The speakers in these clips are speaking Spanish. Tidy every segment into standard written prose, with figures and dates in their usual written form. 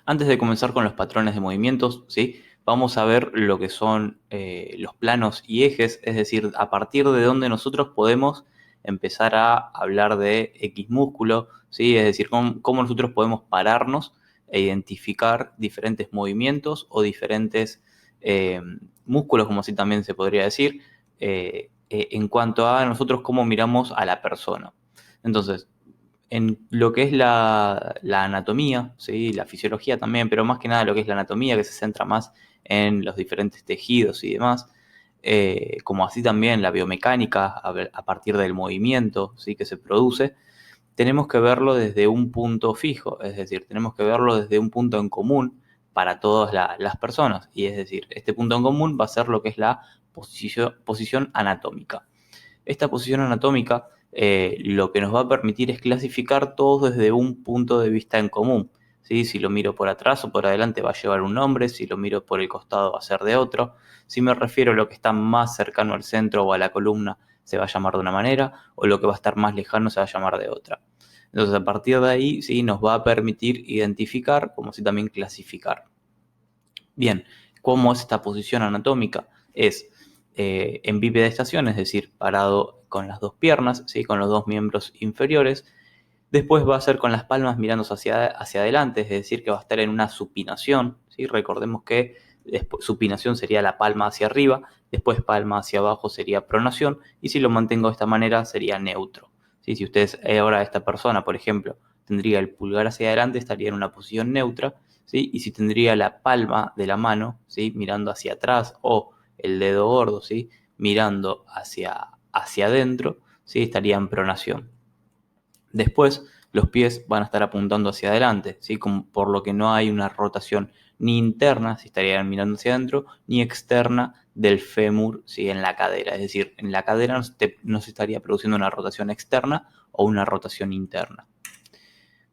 Antes de comenzar con los patrones de movimientos, ¿sí? Vamos a ver lo que son los planos y ejes, es decir, a partir de donde nosotros podemos empezar a hablar de X músculo, ¿sí? Es decir, cómo nosotros podemos pararnos e identificar diferentes movimientos o diferentes músculos, como así también se podría decir, en cuanto a nosotros cómo miramos a la persona. Entonces, en lo que es la anatomía, ¿sí? La fisiología también, pero más que nada lo que es la anatomía, que se centra más en los diferentes tejidos y demás, como así también la biomecánica a partir del movimiento, ¿sí? Que se produce, tenemos que verlo desde un punto fijo, es decir, tenemos que verlo desde un punto en común para todas las personas, y es decir, este punto en común va a ser lo que es la posición anatómica. Esta posición anatómica lo que nos va a permitir es clasificar todo desde un punto de vista en común. ¿Sí? Si lo miro por atrás o por adelante va a llevar un nombre, si lo miro por el costado va a ser de otro. Si me refiero a lo que está más cercano al centro o a la columna se va a llamar de una manera, o lo que va a estar más lejano se va a llamar de otra. Entonces a partir de ahí sí nos va a permitir identificar, como si también clasificar. Bien, ¿cómo es esta posición anatómica? Es en bipedestación, es decir, parado con las dos piernas, ¿sí? Con los dos miembros inferiores. Después va a ser con las palmas mirando hacia adelante, es decir, que va a estar en una supinación, ¿sí? Recordemos que supinación sería la palma hacia arriba, después palma hacia abajo sería pronación, y si lo mantengo de esta manera sería neutro. ¿Sí? Si ustedes ahora esta persona, por ejemplo, tendría el pulgar hacia adelante, estaría en una posición neutra, ¿sí? Y si tendría la palma de la mano, ¿sí? Mirando hacia atrás, o el dedo gordo, ¿sí? Mirando hacia adentro, ¿sí? Estaría en pronación. Después, los pies van a estar apuntando hacia adelante, ¿sí? Por lo que no hay una rotación ni interna, si estarían mirando hacia adentro, ni externa del fémur, ¿sí? En la cadera. Es decir, en la cadera no se estaría produciendo una rotación externa o una rotación interna.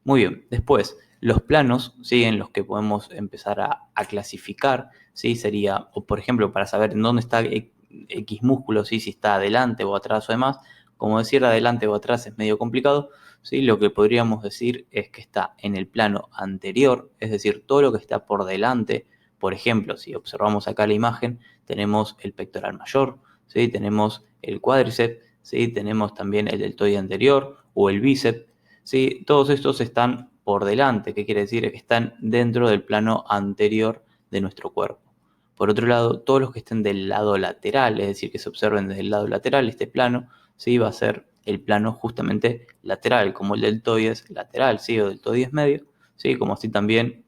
Muy bien, después, los planos, ¿sí? En los que podemos empezar a clasificar, ¿sí? Sería, o por ejemplo, para saber en dónde está X músculo, ¿sí? Si está adelante o atrás o demás. Como decir adelante o atrás es medio complicado, ¿sí? Lo que podríamos decir es que está en el plano anterior, es decir, todo lo que está por delante. Por ejemplo, si observamos acá la imagen, tenemos el pectoral mayor, ¿sí? Tenemos el cuádriceps, ¿sí? Tenemos también el deltoide anterior o el bíceps. ¿Sí? Todos estos están por delante, ¿qué quiere decir? Que están dentro del plano anterior de nuestro cuerpo. Por otro lado, todos los que estén del lado lateral, es decir, que se observen desde el lado lateral, este plano, ¿sí? Va a ser el plano justamente lateral, como el deltoide es lateral, ¿sí? O deltoide es medio, ¿sí? Como así también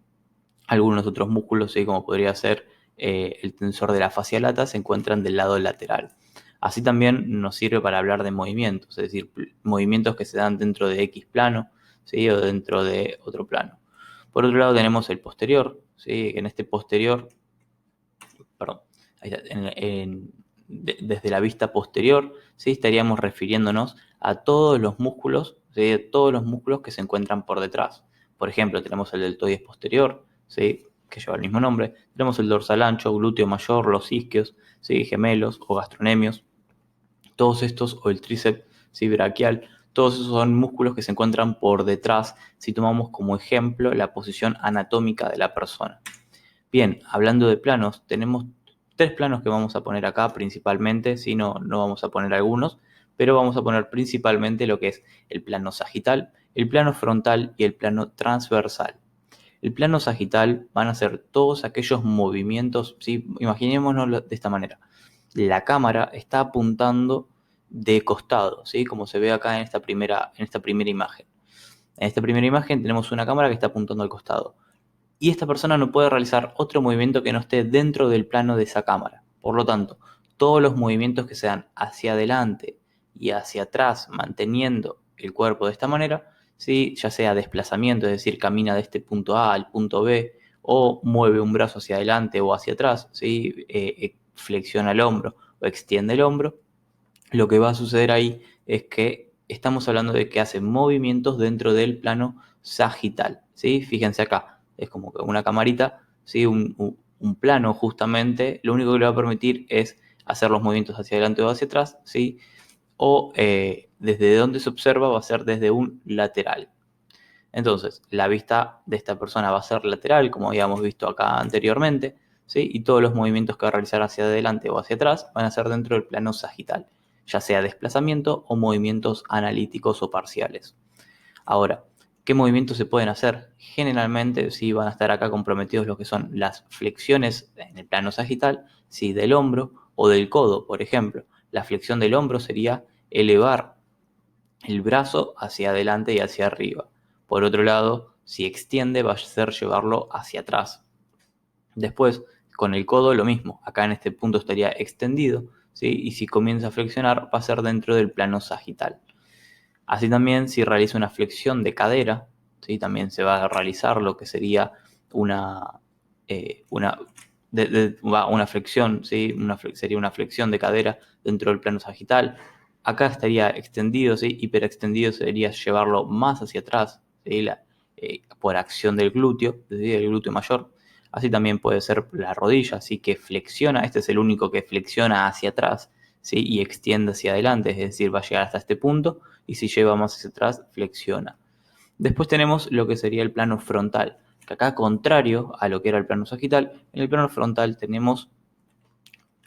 algunos otros músculos, ¿sí? Como podría ser el tensor de la fascia lata, se encuentran del lado lateral. Así también nos sirve para hablar de movimientos, es decir, movimientos que se dan dentro de X plano, ¿sí? O dentro de otro plano. Por otro lado tenemos el posterior, ¿sí? En este posterior, perdón, ahí está, desde la vista posterior, ¿sí? Estaríamos refiriéndonos a todos los músculos, ¿sí? Todos los músculos que se encuentran por detrás. Por ejemplo, tenemos el deltoides posterior, ¿sí? Que lleva el mismo nombre. Tenemos el dorsal ancho, glúteo mayor, los isquios, ¿sí? Gemelos o gastronemios. Todos estos, o el tríceps, ¿sí? Braquial, todos esos son músculos que se encuentran por detrás si tomamos como ejemplo la posición anatómica de la persona. Bien, hablando de planos, tenemos tres planos que vamos a poner acá principalmente, si no, no vamos a poner algunos, pero vamos a poner principalmente lo que es el plano sagital, el plano frontal y el plano transversal. El plano sagital van a ser todos aquellos movimientos, ¿sí? Imaginémonos de esta manera. La cámara está apuntando de costado, ¿sí? Como se ve acá en esta primera imagen. En esta primera imagen tenemos una cámara que está apuntando al costado y esta persona no puede realizar otro movimiento que no esté dentro del plano de esa cámara. Por lo tanto, todos los movimientos que se dan hacia adelante y hacia atrás, manteniendo el cuerpo de esta manera, ¿sí? Ya sea desplazamiento, es decir, camina de este punto A al punto B, o mueve un brazo hacia adelante o hacia atrás, ¿sí? Flexiona el hombro o extiende el hombro, lo que va a suceder ahí es que estamos hablando de que hace movimientos dentro del plano sagital, ¿sí? Fíjense acá, es como que una camarita, ¿sí? Un plano justamente, lo único que le va a permitir es hacer los movimientos hacia adelante o hacia atrás, ¿sí? O desde donde se observa va a ser desde un lateral. Entonces, la vista de esta persona va a ser lateral, como habíamos visto acá anteriormente, ¿sí? Y todos los movimientos que va a realizar hacia adelante o hacia atrás van a ser dentro del plano sagital, ya sea desplazamiento o movimientos analíticos o parciales. Ahora, ¿qué movimientos se pueden hacer? Generalmente sí van a estar acá comprometidos lo que son las flexiones en el plano sagital, ¿sí? Del hombro o del codo, por ejemplo. La flexión del hombro sería elevar el brazo hacia adelante y hacia arriba. Por otro lado, si extiende va a ser llevarlo hacia atrás. Después, con el codo lo mismo. Acá en este punto estaría extendido, ¿sí? Y si comienza a flexionar va a ser dentro del plano sagital. Así también, si realiza una flexión de cadera, ¿sí? También se va a realizar lo que sería una, una, una flexión, ¿sí? Sería una flexión de cadera dentro del plano sagital. Acá estaría extendido, ¿sí? Hiperextendido sería llevarlo más hacia atrás, ¿sí? Por acción del glúteo, ¿sí? El glúteo mayor. Así también puede ser la rodilla, así que flexiona, este es el único que flexiona hacia atrás, ¿sí? Y extiende hacia adelante, es decir, va a llegar hasta este punto y si lleva más hacia atrás, flexiona. Después tenemos lo que sería el plano frontal, que acá contrario a lo que era el plano sagital, en el plano frontal tenemos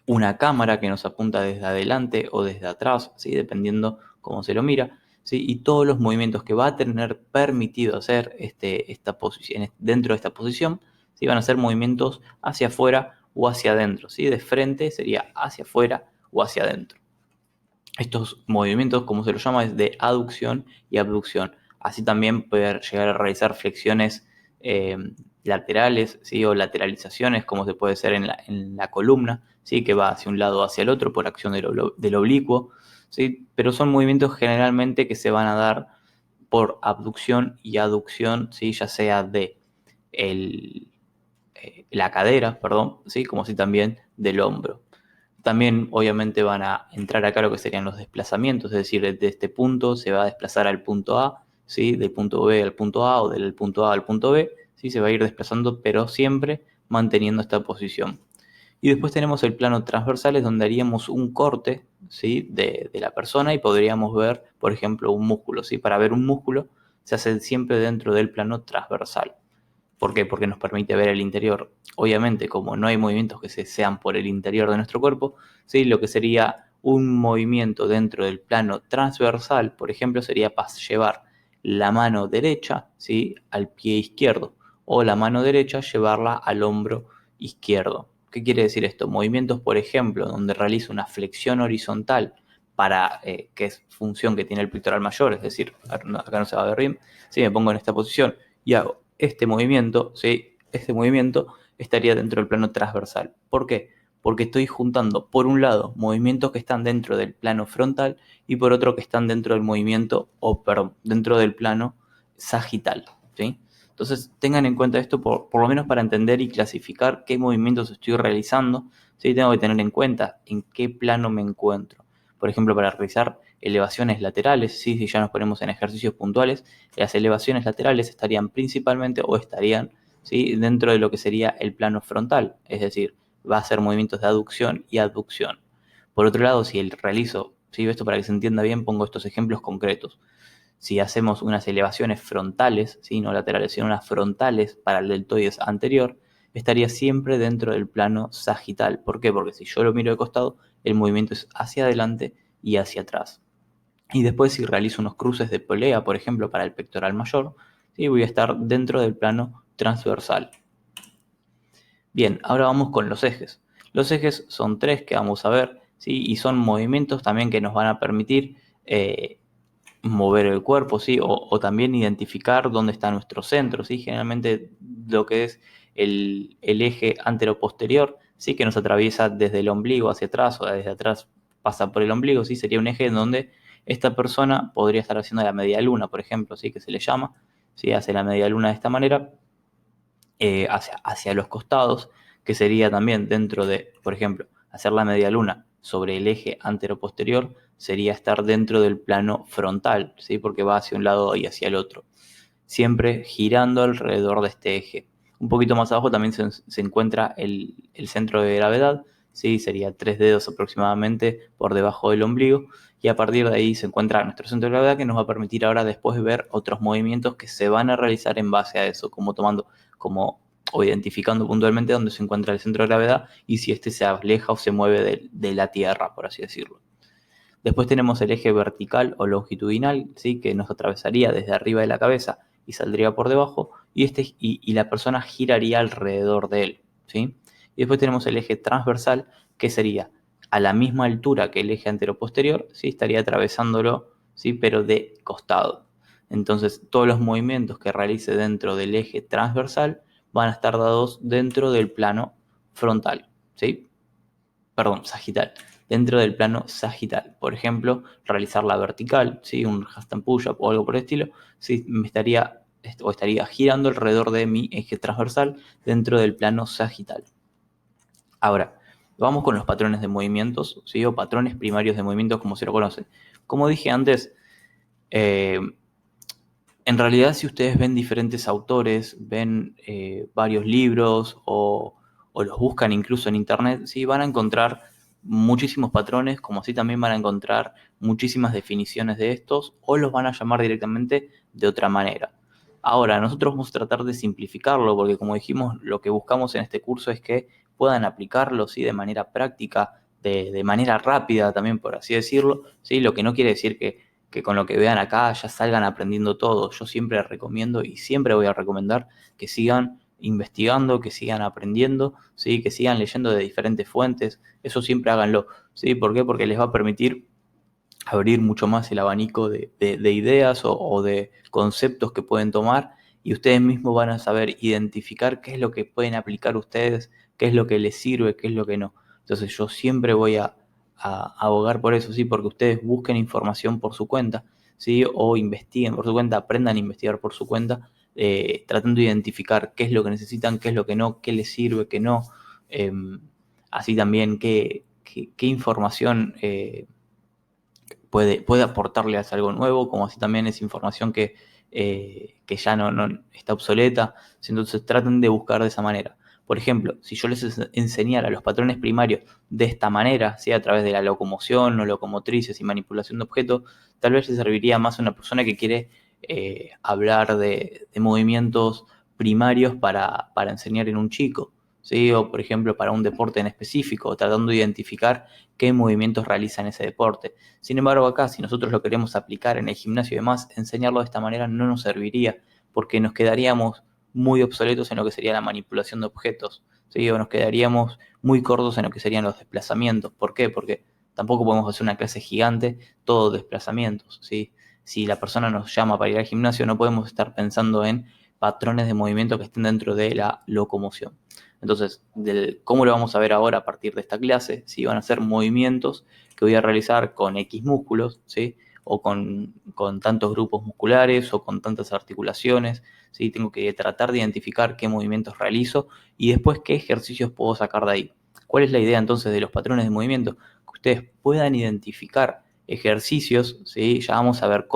una cámara que nos apunta desde adelante o desde atrás, ¿sí? Dependiendo cómo se lo mira, ¿sí? Y todos los movimientos que va a tener permitido hacer esta posición, dentro de esta posición, ¿sí? Van a ser movimientos hacia afuera o hacia adentro, ¿sí? De frente sería hacia afuera o hacia adentro. Estos movimientos, como se los llama, es de aducción y abducción. Así también poder llegar a realizar flexiones eh, laterales, ¿sí? O lateralizaciones, como se puede hacer en la columna, ¿sí? Que va hacia un lado o hacia el otro por acción del oblicuo, ¿sí? Pero son movimientos generalmente que se van a dar por abducción y aducción, ¿sí? Ya sea de el, la cadera, perdón, ¿sí? Como así también del hombro. También obviamente van a entrar acá lo que serían los desplazamientos, es decir, de este punto se va a desplazar al punto A, ¿sí? Del punto B al punto A o del punto A al punto B, ¿sí? Se va a ir desplazando, pero siempre manteniendo esta posición. Y después tenemos el plano transversal, es donde haríamos un corte, ¿sí? de la persona y podríamos ver, por ejemplo, un músculo, ¿sí? Para ver un músculo se hace siempre dentro del plano transversal. ¿Por qué? Porque nos permite ver el interior. Obviamente, como no hay movimientos que sean por el interior de nuestro cuerpo, ¿sí? Lo que sería un movimiento dentro del plano transversal, por ejemplo, sería llevar la mano derecha, ¿sí? Al pie izquierdo o la mano derecha llevarla al hombro izquierdo. ¿Qué quiere decir esto? Movimientos, por ejemplo, donde realizo una flexión horizontal para, que es función que tiene el pectoral mayor, es decir, acá no se va a ver bien, si me pongo en esta posición y hago este movimiento, ¿sí? Este movimiento estaría dentro del plano transversal. ¿Por qué? Porque estoy juntando, por un lado, movimientos que están dentro del plano frontal y por otro que están dentro del movimiento, o perdón, dentro del plano sagital, ¿sí? Entonces tengan en cuenta esto por lo menos para entender y clasificar qué movimientos estoy realizando, ¿sí? Tengo que tener en cuenta en qué plano me encuentro. Por ejemplo, para realizar elevaciones laterales, ¿sí? Si ya nos ponemos en ejercicios puntuales, las elevaciones laterales estarían principalmente o estarían, ¿sí? Dentro de lo que sería el plano frontal, es decir, va a ser movimientos de aducción y abducción. Por otro lado, si el realizo, ¿sí? Esto para que se entienda bien, pongo estos ejemplos concretos. Si hacemos unas elevaciones frontales, ¿sí? No laterales, sino unas frontales para el deltoides anterior, estaría siempre dentro del plano sagital. ¿Por qué? Porque si yo lo miro de costado, el movimiento es hacia adelante y hacia atrás. Y después si realizo unos cruces de polea, por ejemplo, para el pectoral mayor, ¿sí? Voy a estar dentro del plano transversal. Bien, ahora vamos con los ejes. Los ejes son tres que vamos a ver, ¿sí? Y son movimientos también que nos van a permitir mover el cuerpo, ¿sí? O también identificar dónde está nuestro centro, ¿sí? Generalmente lo que es el eje anteroposterior, ¿sí? Que nos atraviesa desde el ombligo hacia atrás o desde atrás pasa por el ombligo, ¿sí? Sería un eje en donde esta persona podría estar haciendo la media luna, por ejemplo, ¿sí? Que se le llama, ¿sí? Hace la media luna de esta manera, hacia los costados, que sería también dentro de, por ejemplo, hacer la media luna sobre el eje anteroposterior, sería estar dentro del plano frontal, ¿sí? Porque va hacia un lado y hacia el otro, siempre girando alrededor de este eje. Un poquito más abajo también se encuentra el centro de gravedad, ¿sí? Sería 3 dedos aproximadamente por debajo del ombligo, y a partir de ahí se encuentra nuestro centro de gravedad, que nos va a permitir ahora después ver otros movimientos que se van a realizar en base a eso, o identificando puntualmente dónde se encuentra el centro de gravedad y si éste se aleja o se mueve de la Tierra, por así decirlo. Después tenemos el eje vertical o longitudinal, ¿sí? Que nos atravesaría desde arriba de la cabeza y saldría por debajo, y la persona giraría alrededor de él, ¿sí? Y después tenemos el eje transversal, que sería a la misma altura que el eje anteroposterior, ¿sí? Estaría atravesándolo, ¿sí? Pero de costado. Entonces, todos los movimientos que realice dentro del eje transversal van a estar dados dentro del plano frontal, ¿sí? Perdón, sagital, dentro del plano sagital. Por ejemplo, realizar la vertical, ¿sí? Un handstand push-up o algo por el estilo, ¿sí? Estaría girando alrededor de mi eje transversal dentro del plano sagital. Ahora, vamos con los patrones de movimientos, ¿sí? O patrones primarios de movimientos, como se lo conoce. Como dije antes, eh, en realidad, si ustedes ven diferentes autores, ven varios libros o los buscan incluso en internet, sí, van a encontrar muchísimos patrones, como así también van a encontrar muchísimas definiciones de estos, o los van a llamar directamente de otra manera. Ahora, nosotros vamos a tratar de simplificarlo, porque como dijimos, lo que buscamos en este curso es que puedan aplicarlo, ¿sí? De manera práctica, de manera rápida también, por así decirlo, ¿sí? Lo que no quiere decir que con lo que vean acá ya salgan aprendiendo todo. Yo siempre recomiendo y siempre voy a recomendar que sigan investigando, que sigan aprendiendo, ¿sí? Que sigan leyendo de diferentes fuentes. Eso siempre háganlo, ¿sí? ¿Por qué? Porque les va a permitir abrir mucho más el abanico de ideas o de conceptos que pueden tomar, y ustedes mismos van a saber identificar qué es lo que pueden aplicar ustedes, qué es lo que les sirve, qué es lo que no. Entonces yo siempre voy a abogar por eso, ¿sí? Porque ustedes busquen información por su cuenta, ¿sí? O investiguen por su cuenta, aprendan a investigar por su cuenta, tratando de identificar qué es lo que necesitan, qué es lo que no, qué les sirve, qué no. Eh, Así también qué información puede aportarles algo nuevo, como así también es información que ya no está obsoleta. Entonces traten de buscar de esa manera. Por ejemplo, si yo les enseñara los patrones primarios de esta manera, ¿sí? A través de la locomoción o locomotrices y manipulación de objetos, tal vez les serviría más a una persona que quiere hablar de movimientos primarios para enseñar en un chico, ¿sí? O por ejemplo para un deporte en específico, tratando de identificar qué movimientos realizan ese deporte. Sin embargo, acá, si nosotros lo queremos aplicar en el gimnasio y demás, enseñarlo de esta manera no nos serviría, porque nos quedaríamos muy obsoletos en lo que sería la manipulación de objetos, ¿sí? O nos quedaríamos muy cortos en lo que serían los desplazamientos. ¿Por qué? Porque tampoco podemos hacer una clase gigante, todo desplazamientos, ¿sí? Si la persona nos llama para ir al gimnasio, no podemos estar pensando en patrones de movimiento que estén dentro de la locomoción. Entonces, ¿cómo lo vamos a ver ahora a partir de esta clase? Si van a ser movimientos que voy a realizar con X músculos, ¿sí? O con tantos grupos musculares o con tantas articulaciones, ¿sí? Tengo que tratar de identificar qué movimientos realizo y después qué ejercicios puedo sacar de ahí. ¿Cuál es la idea entonces de los patrones de movimiento? Que ustedes puedan identificar ejercicios, ¿sí? Ya vamos a ver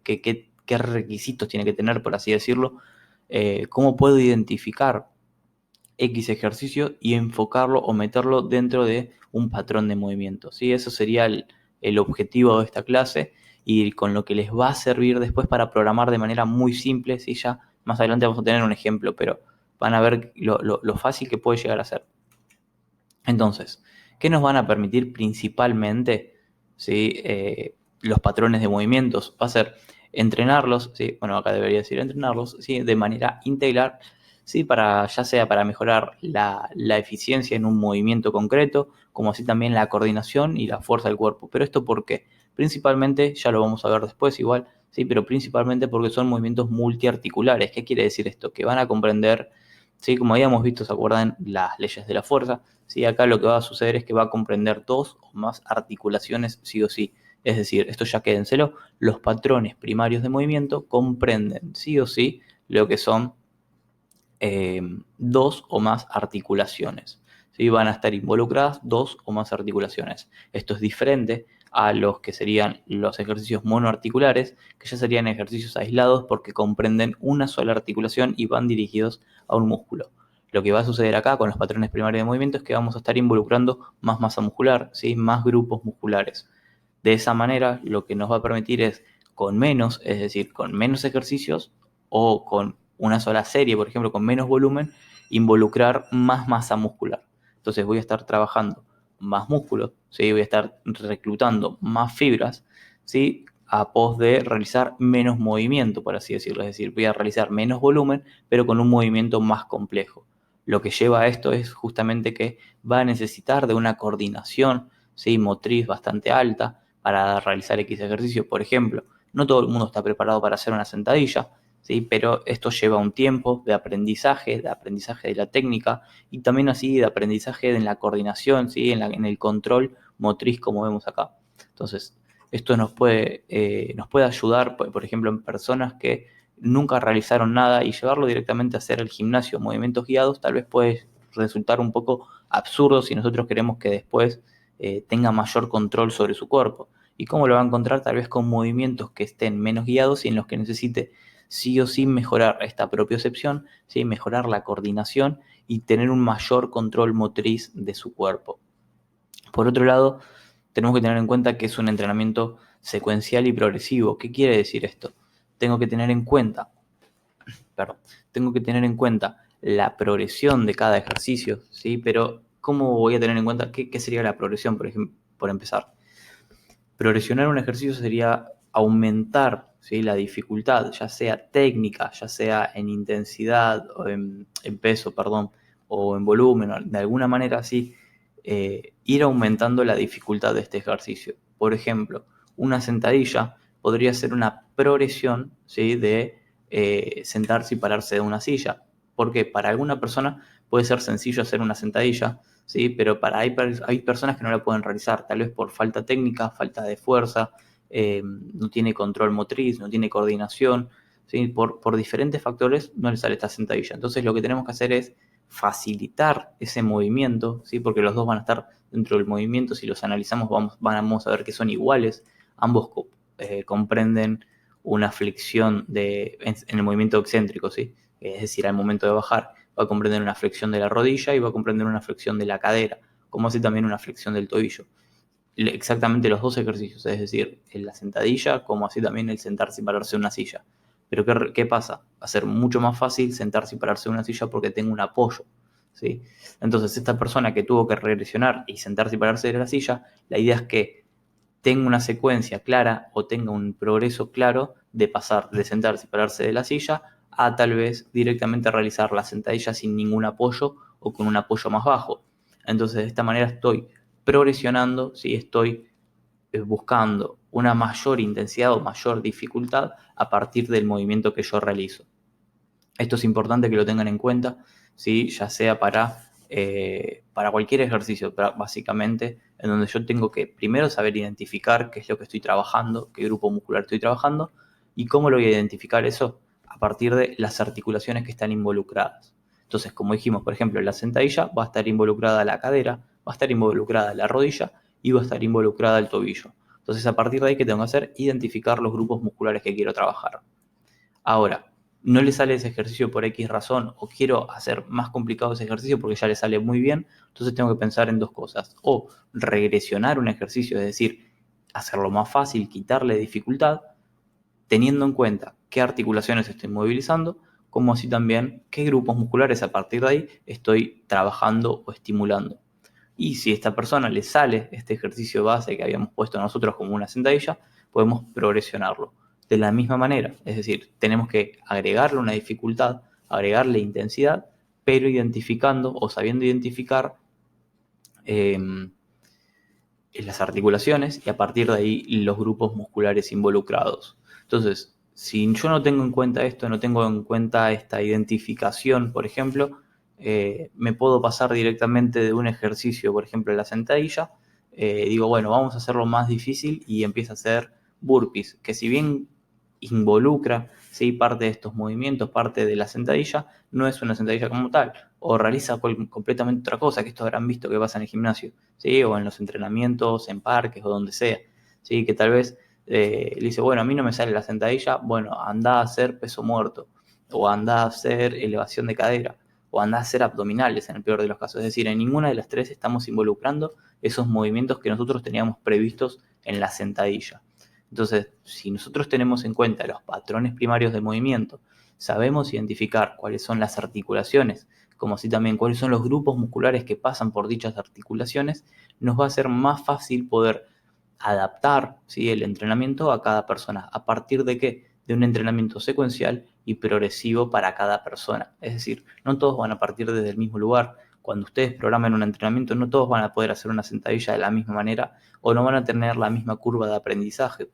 qué requisitos tiene que tener, por así decirlo. Cómo puedo identificar X ejercicio y enfocarlo o meterlo dentro de un patrón de movimiento, ¿sí? Eso sería el objetivo de esta clase y con lo que les va a servir después para programar de manera muy simple, ¿sí? Ya más adelante vamos a tener un ejemplo, pero van a ver lo fácil que puede llegar a ser. Entonces, ¿qué nos van a permitir principalmente, ¿sí? Los patrones de movimientos? Va a ser entrenarlos, ¿sí? Bueno, acá debería decir entrenarlos, ¿sí? De manera integral, ¿sí? Ya sea para mejorar la eficiencia en un movimiento concreto, como así también la coordinación y la fuerza del cuerpo. ¿Pero esto por qué? Principalmente, ya lo vamos a ver después igual, ¿sí? Pero principalmente porque son movimientos multiarticulares. ¿Qué quiere decir esto? Que van a comprender, ¿sí? Como habíamos visto, ¿se acuerdan? Las leyes de la fuerza. ¿Sí? Acá lo que va a suceder es que va a comprender 2 o más articulaciones sí o sí. Es decir, esto ya quédenselo, los patrones primarios de movimiento comprenden sí o sí lo que son 2 o más articulaciones. ¿Sí? Van a estar involucradas 2 o más articulaciones. Esto es diferente a los que serían los ejercicios monoarticulares, que ya serían ejercicios aislados porque comprenden una sola articulación y van dirigidos a un músculo. Lo que va a suceder acá con los patrones primarios de movimiento es que vamos a estar involucrando más masa muscular, ¿sí? Más grupos musculares. De esa manera, lo que nos va a permitir es con menos, es decir, con menos ejercicios o con una sola serie, por ejemplo, con menos volumen, involucrar más masa muscular. Entonces voy a estar trabajando más músculo, ¿sí? Voy a estar reclutando más fibras, ¿sí? A pos de realizar menos movimiento, por así decirlo. Es decir, voy a realizar menos volumen, pero con un movimiento más complejo. Lo que lleva a esto es justamente que va a necesitar de una coordinación, ¿sí? Motriz bastante alta para realizar X ejercicio. Por ejemplo, no todo el mundo está preparado para hacer una sentadilla, ¿sí? Pero esto lleva un tiempo de aprendizaje de la técnica y también así de aprendizaje en la coordinación, ¿sí? En el control motriz como vemos acá. Entonces, esto nos puede ayudar, por ejemplo, en personas que nunca realizaron nada y llevarlo directamente a hacer el gimnasio, movimientos guiados, tal vez puede resultar un poco absurdo si nosotros queremos que después tenga mayor control sobre su cuerpo. ¿Y cómo lo va a encontrar? Tal vez con movimientos que estén menos guiados y en los que necesite sí o sí mejorar esta propiocepción, ¿sí? Mejorar la coordinación y tener un mayor control motriz de su cuerpo. Por otro lado, tenemos que tener en cuenta que es un entrenamiento secuencial y progresivo. ¿Qué quiere decir esto? Tengo que tener en cuenta, perdón, tengo que tener en cuenta la progresión de cada ejercicio, ¿sí? Pero ¿cómo voy a tener en cuenta qué sería la progresión, por ejemplo, por empezar? Progresionar un ejercicio sería aumentar, ¿sí? La dificultad, ya sea técnica, ya sea en intensidad o en peso, perdón, o en volumen, o de alguna manera así, ir aumentando la dificultad de este ejercicio. Por ejemplo, una sentadilla podría ser una progresión, ¿sí? De sentarse y pararse de una silla. Porque para alguna persona puede ser sencillo hacer una sentadilla, ¿sí? Pero hay personas que no la pueden realizar, tal vez por falta técnica, falta de fuerza, no tiene control motriz, no tiene coordinación, ¿sí? Por diferentes factores no le sale esta sentadilla. Entonces lo que tenemos que hacer es facilitar ese movimiento, ¿sí? Porque los dos van a estar dentro del movimiento, si los analizamos vamos a ver que son iguales, ambos comprenden una flexión en el movimiento excéntrico, ¿sí? Es decir, al momento de bajar va a comprender una flexión de la rodilla y va a comprender una flexión de la cadera, como así también una flexión del tobillo. Exactamente los dos ejercicios, es decir, en la sentadilla, como así también el sentarse y pararse en una silla. Pero ¿qué pasa? Va a ser mucho más fácil sentarse y pararse en una silla porque tengo un apoyo, ¿sí? Entonces, esta persona que tuvo que regresionar y sentarse y pararse de la silla, la idea es que tenga una secuencia clara o tenga un progreso claro de pasar de sentarse y pararse de la silla a tal vez directamente realizar la sentadilla sin ningún apoyo o con un apoyo más bajo. Entonces, de esta manera estoy progresionando, ¿sí? Estoy buscando una mayor intensidad o mayor dificultad a partir del movimiento que yo realizo. Esto es importante que lo tengan en cuenta, ¿sí? Ya sea para cualquier ejercicio, básicamente, en donde yo tengo que primero saber identificar qué es lo que estoy trabajando, qué grupo muscular estoy trabajando y cómo lo voy a identificar eso a partir de las articulaciones que están involucradas. Entonces, como dijimos, por ejemplo, en la sentadilla va a estar involucrada la cadera, va a estar involucrada la rodilla y va a estar involucrada el tobillo. Entonces, a partir de ahí, ¿qué tengo que hacer? Identificar los grupos musculares que quiero trabajar. Ahora, no le sale ese ejercicio por X razón o quiero hacer más complicado ese ejercicio porque ya le sale muy bien, entonces tengo que pensar en dos cosas. O regresionar un ejercicio, es decir, hacerlo más fácil, quitarle dificultad, teniendo en cuenta qué articulaciones estoy movilizando, como así también qué grupos musculares a partir de ahí estoy trabajando o estimulando. Y si a esta persona le sale este ejercicio base que habíamos puesto nosotros como una sentadilla, podemos progresionarlo de la misma manera. Es decir, tenemos que agregarle una dificultad, agregarle intensidad, pero identificando o sabiendo identificar eh, las articulaciones y a partir de ahí los grupos musculares involucrados. Entonces, si yo no tengo en cuenta esto, no tengo en cuenta esta identificación, por ejemplo, me puedo pasar directamente de un ejercicio, por ejemplo, la sentadilla, digo, bueno, vamos a hacerlo más difícil y empiezo a hacer burpees, que si bien involucra, ¿sí? Parte de estos movimientos, parte de la sentadilla, no es una sentadilla como tal, o realiza completamente otra cosa, que esto habrán visto que pasa en el gimnasio, ¿sí? O en los entrenamientos, en parques o donde sea, ¿sí? Que tal vez le dice, bueno, a mí no me sale la sentadilla, bueno, anda a hacer peso muerto o anda a hacer elevación de cadera o andá a hacer abdominales en el peor de los casos. Es decir, en ninguna de las tres estamos involucrando esos movimientos que nosotros teníamos previstos en la sentadilla. Entonces, si nosotros tenemos en cuenta los patrones primarios de movimiento, sabemos identificar cuáles son las articulaciones, como así también cuáles son los grupos musculares que pasan por dichas articulaciones, nos va a ser más fácil poder adaptar, ¿sí?, el entrenamiento a cada persona. ¿A partir de qué? De un entrenamiento secuencial y progresivo para cada persona. Es decir, no todos van a partir desde el mismo lugar. Cuando ustedes programen un entrenamiento, no todos van a poder hacer una sentadilla de la misma manera o no van a tener la misma curva de aprendizaje.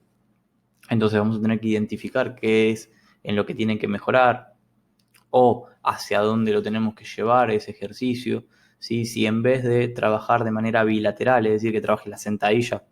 Entonces vamos a tener que identificar qué es en lo que tienen que mejorar o hacia dónde lo tenemos que llevar ese ejercicio. ¿Sí? Si en vez de trabajar de manera bilateral, es decir, que trabaje la sentadilla,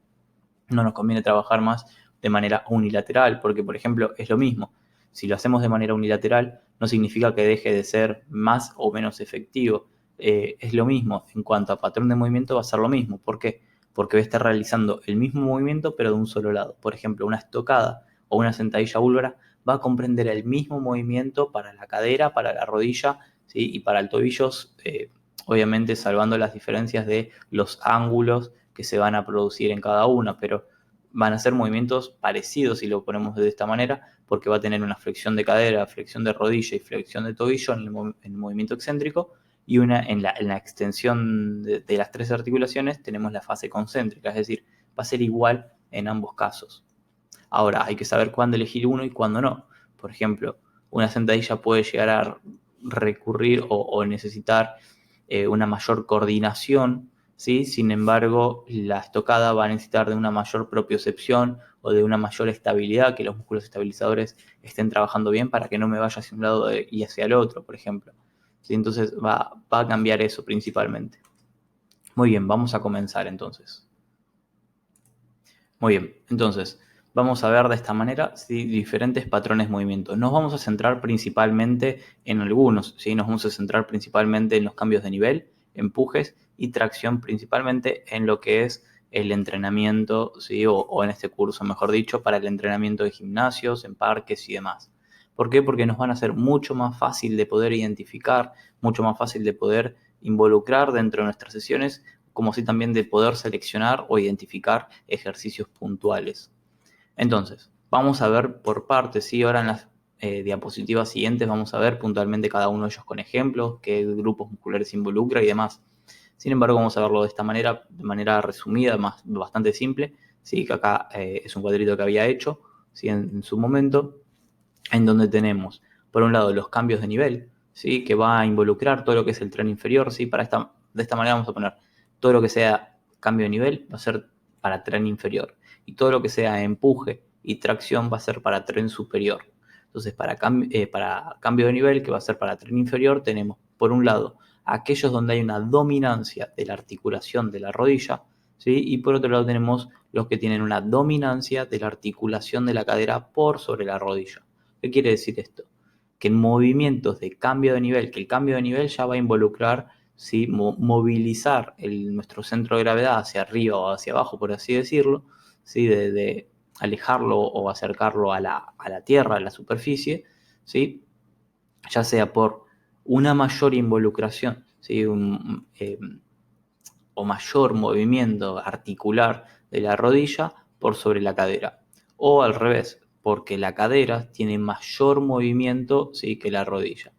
no nos conviene trabajar más de manera unilateral, porque, por ejemplo, es lo mismo. Si lo hacemos de manera unilateral, no significa que deje de ser más o menos efectivo. Es lo mismo. En cuanto a patrón de movimiento, va a ser lo mismo. ¿Por qué? Porque va a estar realizando el mismo movimiento, pero de un solo lado. Por ejemplo, una estocada o una sentadilla búlgara va a comprender el mismo movimiento para la cadera, para la rodilla, ¿sí?, y para el tobillo, obviamente salvando las diferencias de los ángulos que se van a producir en cada una, pero van a ser movimientos parecidos si lo ponemos de esta manera, porque va a tener una flexión de cadera, flexión de rodilla y flexión de tobillo en el movimiento excéntrico, y en la extensión de las tres articulaciones tenemos la fase concéntrica, es decir, va a ser igual en ambos casos. Ahora, hay que saber cuándo elegir uno y cuándo no. Por ejemplo, una sentadilla puede llegar a recurrir o necesitar una mayor coordinación, ¿sí? Sin embargo, la estocada va a necesitar de una mayor propiocepción o de una mayor estabilidad, que los músculos estabilizadores estén trabajando bien para que no me vaya hacia un lado y hacia el otro, por ejemplo. ¿Sí? Entonces va a cambiar eso principalmente. Muy bien, vamos a comenzar entonces. Muy bien, entonces vamos a ver de esta manera, ¿sí?, diferentes patrones de movimiento. Nos vamos a centrar principalmente en algunos, ¿sí? Nos vamos a centrar principalmente en los cambios de nivel, empujes y tracción, principalmente en lo que es el entrenamiento, ¿sí?, o en este curso, mejor dicho, para el entrenamiento de gimnasios, en parques y demás. ¿Por qué? Porque nos van a ser mucho más fácil de poder identificar, mucho más fácil de poder involucrar dentro de nuestras sesiones, como así también de poder seleccionar o identificar ejercicios puntuales. Entonces, vamos a ver por partes, ¿sí? Ahora en las diapositivas siguientes vamos a ver puntualmente cada uno de ellos con ejemplos, qué grupos musculares se involucra y demás. Sin embargo, vamos a verlo de esta manera, de manera resumida, bastante simple, ¿sí? Que acá es un cuadrito que había hecho, ¿sí?, en su momento, en donde tenemos, por un lado, los cambios de nivel, ¿sí?, que va a involucrar todo lo que es el tren inferior, ¿sí? De esta manera vamos a poner todo lo que sea cambio de nivel, va a ser para tren inferior, y todo lo que sea empuje y tracción va a ser para tren superior. Entonces, para cambio de nivel, que va a ser para tren inferior, tenemos, por un lado, aquellos donde hay una dominancia de la articulación de la rodilla, ¿sí?, y por otro lado tenemos los que tienen una dominancia de la articulación de la cadera por sobre la rodilla. ¿Qué quiere decir esto? Que en movimientos de cambio de nivel, que el cambio de nivel ya va a involucrar, ¿sí?, movilizar nuestro centro de gravedad hacia arriba o hacia abajo, por así decirlo, ¿sí?, de alejarlo o acercarlo a la tierra, a la superficie, ¿sí?, ya sea por una mayor involucración, ¿sí?, o mayor movimiento articular de la rodilla por sobre la cadera, o al revés, porque la cadera tiene mayor movimiento, ¿sí?, que la rodilla.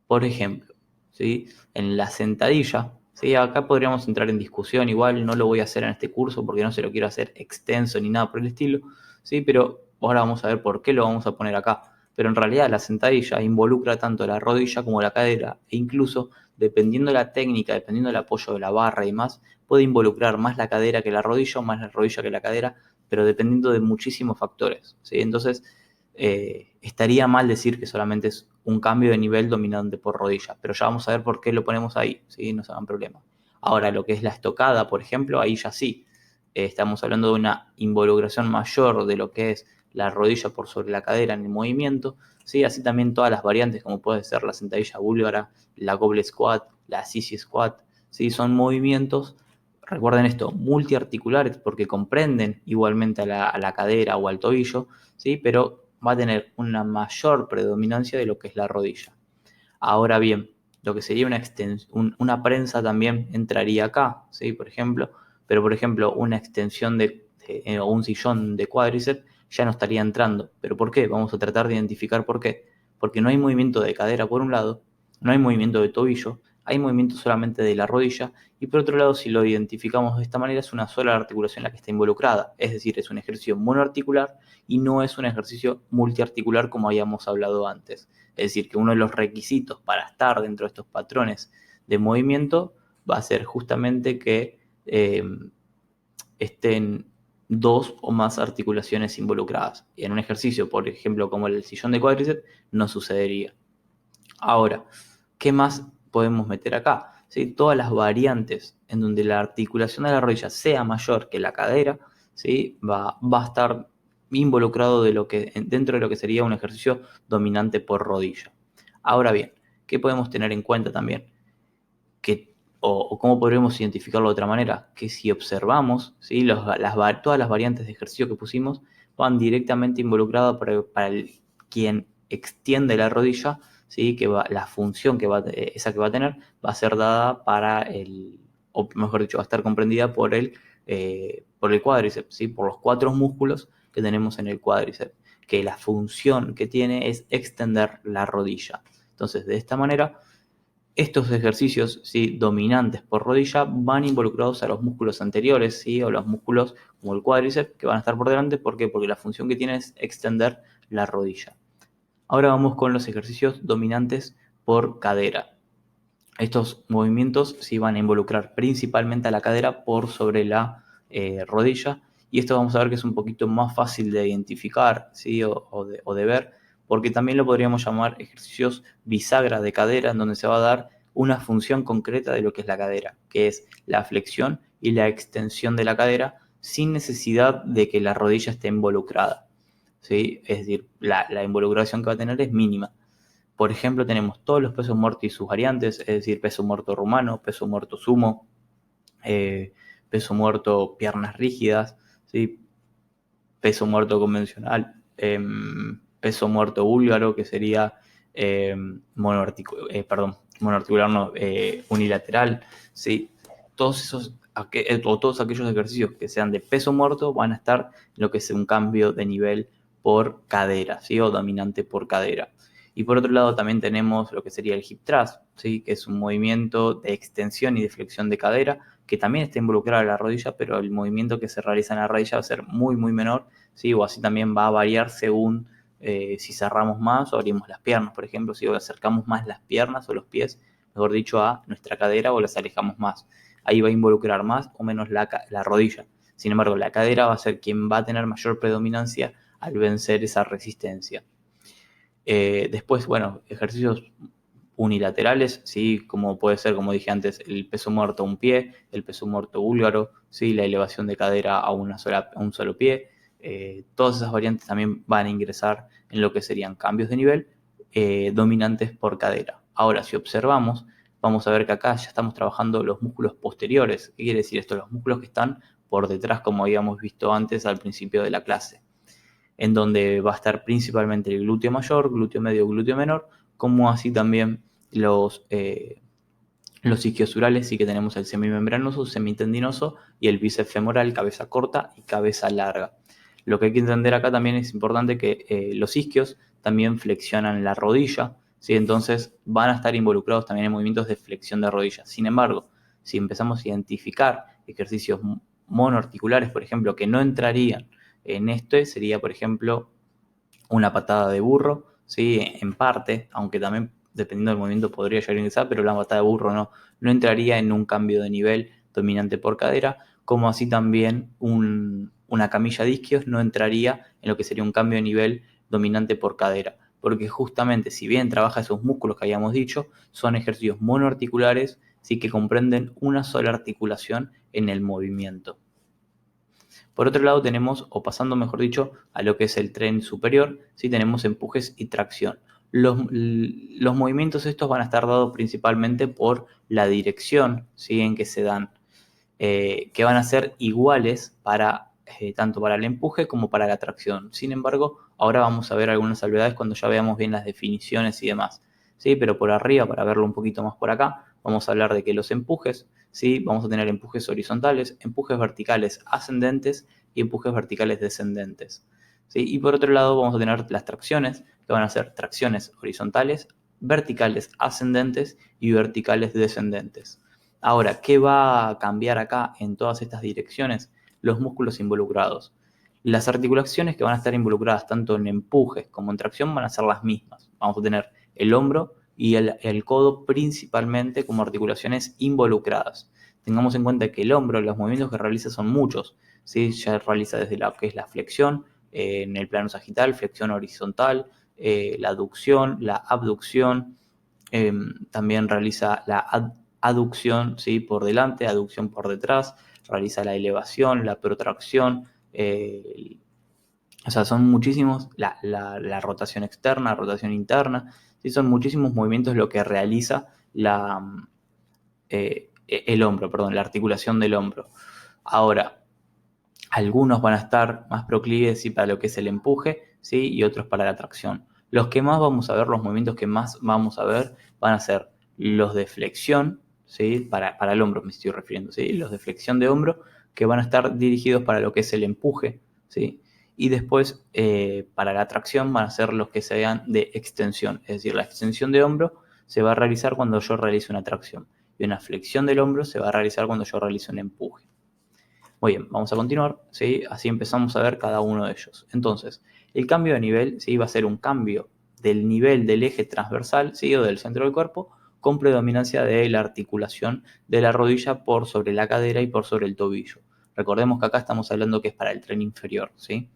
Por ejemplo, ¿sí?, en la sentadilla, ¿sí?, acá podríamos entrar en discusión, igual no lo voy a hacer en este curso porque no se lo quiero hacer extenso ni nada por el estilo, ¿sí?, pero ahora vamos a ver por qué lo vamos a poner acá. Pero en realidad la sentadilla involucra tanto la rodilla como la cadera, e incluso dependiendo de la técnica, dependiendo del apoyo de la barra y demás, puede involucrar más la cadera que la rodilla o más la rodilla que la cadera, pero dependiendo de muchísimos factores, ¿sí? Entonces, estaría mal decir que solamente es un cambio de nivel dominante por rodilla, pero ya vamos a ver por qué lo ponemos ahí, ¿sí?, no se hagan problema. Ahora, lo que es la estocada, por ejemplo, ahí ya sí, estamos hablando de una involucración mayor de lo que es la rodilla por sobre la cadera en el movimiento, ¿sí? Así también todas las variantes, como puede ser la sentadilla búlgara, la goblet squat, la sissy squat, ¿sí? Son movimientos, recuerden esto, multiarticulares, porque comprenden igualmente a la cadera o al tobillo, ¿sí?, pero va a tener una mayor predominancia de lo que es la rodilla. Ahora bien, lo que sería una prensa también entraría acá, ¿sí? Por ejemplo, pero por ejemplo una extensión o un sillón de cuádriceps ya no estaría entrando. ¿Pero por qué? Vamos a tratar de identificar por qué. Porque no hay movimiento de cadera por un lado, no hay movimiento de tobillo, hay movimiento solamente de la rodilla, y por otro lado, si lo identificamos de esta manera, es una sola articulación la que está involucrada, es decir, es un ejercicio monoarticular y no es un ejercicio multiarticular como habíamos hablado antes. Es decir, que uno de los requisitos para estar dentro de estos patrones de movimiento va a ser justamente que estén dos o más articulaciones involucradas. Y en un ejercicio, por ejemplo, como el sillón de cuádriceps, no sucedería. Ahora, ¿qué más podemos meter acá? ¿Sí? Todas las variantes en donde la articulación de la rodilla sea mayor que la cadera, ¿sí? va a estar involucrado dentro de lo que sería un ejercicio dominante por rodilla. Ahora bien, ¿qué podemos tener en cuenta también? O cómo podríamos identificarlo de otra manera, que si observamos, ¿sí? Todas las variantes de ejercicio que pusimos van directamente involucradas para quien extiende la rodilla, ¿sí? La función esa que va a tener va a ser dada o mejor dicho, va a estar comprendida por el cuádriceps, ¿sí? Por los 4 músculos que tenemos en el cuádriceps, que la función que tiene es extender la rodilla. Entonces, de esta manera, estos ejercicios, ¿sí? Dominantes por rodilla van involucrados a los músculos anteriores, ¿sí? O los músculos como el cuádriceps que van a estar por delante. ¿Por qué? Porque la función que tiene es extender la rodilla. Ahora vamos con los ejercicios dominantes por cadera. Estos movimientos sí van a involucrar principalmente a la cadera por sobre la rodilla, y esto vamos a ver que es un poquito más fácil de identificar, ¿sí? o de ver, porque también lo podríamos llamar ejercicios bisagra de cadera, en donde se va a dar una función concreta de lo que es la cadera, que es la flexión y la extensión de la cadera sin necesidad de que la rodilla esté involucrada, ¿sí? Es decir, la involucración que va a tener es mínima. Por ejemplo, tenemos todos los pesos muertos y sus variantes, es decir, peso muerto rumano, peso muerto sumo, eh, peso muerto piernas rígidas, ¿sí? Peso muerto convencional, peso muerto búlgaro, que sería monoarticular, no, unilateral, ¿sí? Todos aquellos ejercicios que sean de peso muerto van a estar en lo que es un cambio de nivel por cadera, ¿sí? O dominante por cadera. Y por otro lado también tenemos lo que sería el hip thrust, ¿sí? Que es un movimiento de extensión y de flexión de cadera, que también está involucrado en la rodilla, pero el movimiento que se realiza en la rodilla va a ser muy, muy menor, ¿sí? O así también va a variar según si cerramos más o abrimos las piernas, por ejemplo, si acercamos más las piernas o los pies, mejor dicho, a nuestra cadera, o las alejamos más. Ahí va a involucrar más o menos la rodilla. Sin embargo, la cadera va a ser quien va a tener mayor predominancia al vencer esa resistencia. Después, bueno, ejercicios unilaterales, ¿sí? Como puede ser, como dije antes, el peso muerto a un pie, el peso muerto búlgaro, ¿sí? La elevación de cadera a un solo pie. Todas esas variantes también van a ingresar en lo que serían cambios de nivel dominantes por cadera. Ahora, si observamos, vamos a ver que acá ya estamos trabajando los músculos posteriores. ¿Qué quiere decir esto? Los músculos que están por detrás, como habíamos visto antes al principio de la clase, en donde va a estar principalmente el glúteo mayor, glúteo medio, glúteo menor, como así también los isquiosurales, sí, que tenemos el semimembranoso, semitendinoso y el bíceps femoral, cabeza corta y cabeza larga. Lo que hay que entender acá también es importante que los isquios también flexionan la rodilla, ¿sí? Entonces van a estar involucrados también en movimientos de flexión de rodilla. Sin embargo, si empezamos a identificar ejercicios monoarticulares, por ejemplo, que no entrarían en este, sería, por ejemplo, una patada de burro, ¿sí? En parte, aunque también dependiendo del movimiento podría llegar a ingresar, pero la patada de burro no entraría en un cambio de nivel dominante por cadera, como así también una camilla de isquios no entraría en lo que sería un cambio de nivel dominante por cadera, porque justamente si bien trabaja esos músculos que habíamos dicho, son ejercicios monoarticulares, sí, que comprenden una sola articulación en el movimiento. Por otro lado tenemos, o pasando mejor dicho, a lo que es el tren superior, ¿sí? Tenemos empujes y tracción. Los movimientos estos van a estar dados principalmente por la dirección, ¿sí? En que se dan, que van a ser iguales tanto para el empuje como para la tracción. Sin embargo, ahora vamos a ver algunas salvedades cuando ya veamos bien las definiciones y demás. ¿sí? Pero por arriba, para verlo un poquito más por acá, vamos a hablar de que los empujes, ¿sí? Vamos a tener empujes horizontales, empujes verticales ascendentes y empujes verticales descendentes, ¿sí? Y por otro lado vamos a tener las tracciones, que van a ser tracciones horizontales, verticales ascendentes y verticales descendentes. Ahora, ¿qué va a cambiar acá en todas estas direcciones? Los músculos involucrados. Las articulaciones que van a estar involucradas tanto en empujes como en tracción van a ser las mismas. Vamos a tener el hombro y el codo principalmente como articulaciones involucradas. Tengamos en cuenta que el hombro, los movimientos que realiza son muchos, ¿sí? Ya realiza desde lo que es la flexión, en el plano sagital, flexión horizontal, la aducción, la abducción, también realiza la aducción, ¿sí? Por delante, aducción por detrás, realiza la elevación, la protracción, o sea, son muchísimos, la rotación externa, rotación interna, ¿sí? Son muchísimos movimientos lo que realiza el hombro, perdón, la articulación del hombro. Ahora, algunos van a estar más proclives, ¿sí? Para lo que es el empuje, ¿sí? Y otros para la tracción. Los que más vamos a ver, los movimientos que más vamos a ver van a ser los de flexión, ¿sí? Para el hombro me estoy refiriendo, ¿sí? Los de flexión de hombro que van a estar dirigidos para lo que es el empuje, ¿sí? Y después para la tracción van a ser los que sean de extensión, es decir, la extensión de hombro se va a realizar cuando yo realice una tracción y una flexión del hombro se va a realizar cuando yo realice un empuje. Muy bien, vamos a continuar, ¿sí? Así empezamos a ver cada uno de ellos. Entonces, el cambio de nivel, ¿sí? Va a ser un cambio del nivel del eje transversal, ¿sí? O del centro del cuerpo, con predominancia de la articulación de la rodilla por sobre la cadera y por sobre el tobillo. Recordemos que acá estamos hablando que es para el tren inferior, ¿sí?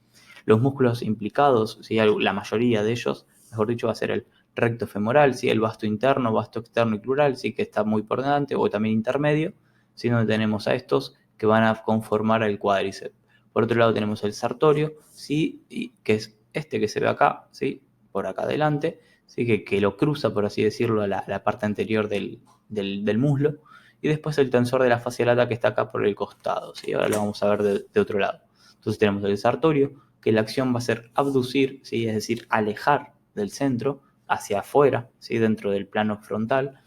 Los músculos implicados, ¿sí? La mayoría de ellos, mejor dicho, va a ser el recto femoral, ¿sí? El vasto interno, vasto externo y plural, ¿sí? Que está muy por delante, o también intermedio, ¿sí? Donde tenemos a estos que van a conformar el cuádriceps. Por otro lado tenemos el sartorio, ¿sí? Y que es este que se ve acá, ¿sí? Por acá adelante, ¿sí? Que lo cruza, por así decirlo, a la parte anterior del muslo. Y después el tensor de la fascia lata que está acá por el costado, ¿sí? Ahora lo vamos a ver de otro lado. Entonces tenemos el sartorio, que la acción va a ser abducir, ¿sí? Es decir, alejar del centro hacia afuera, ¿sí? Dentro del plano frontal.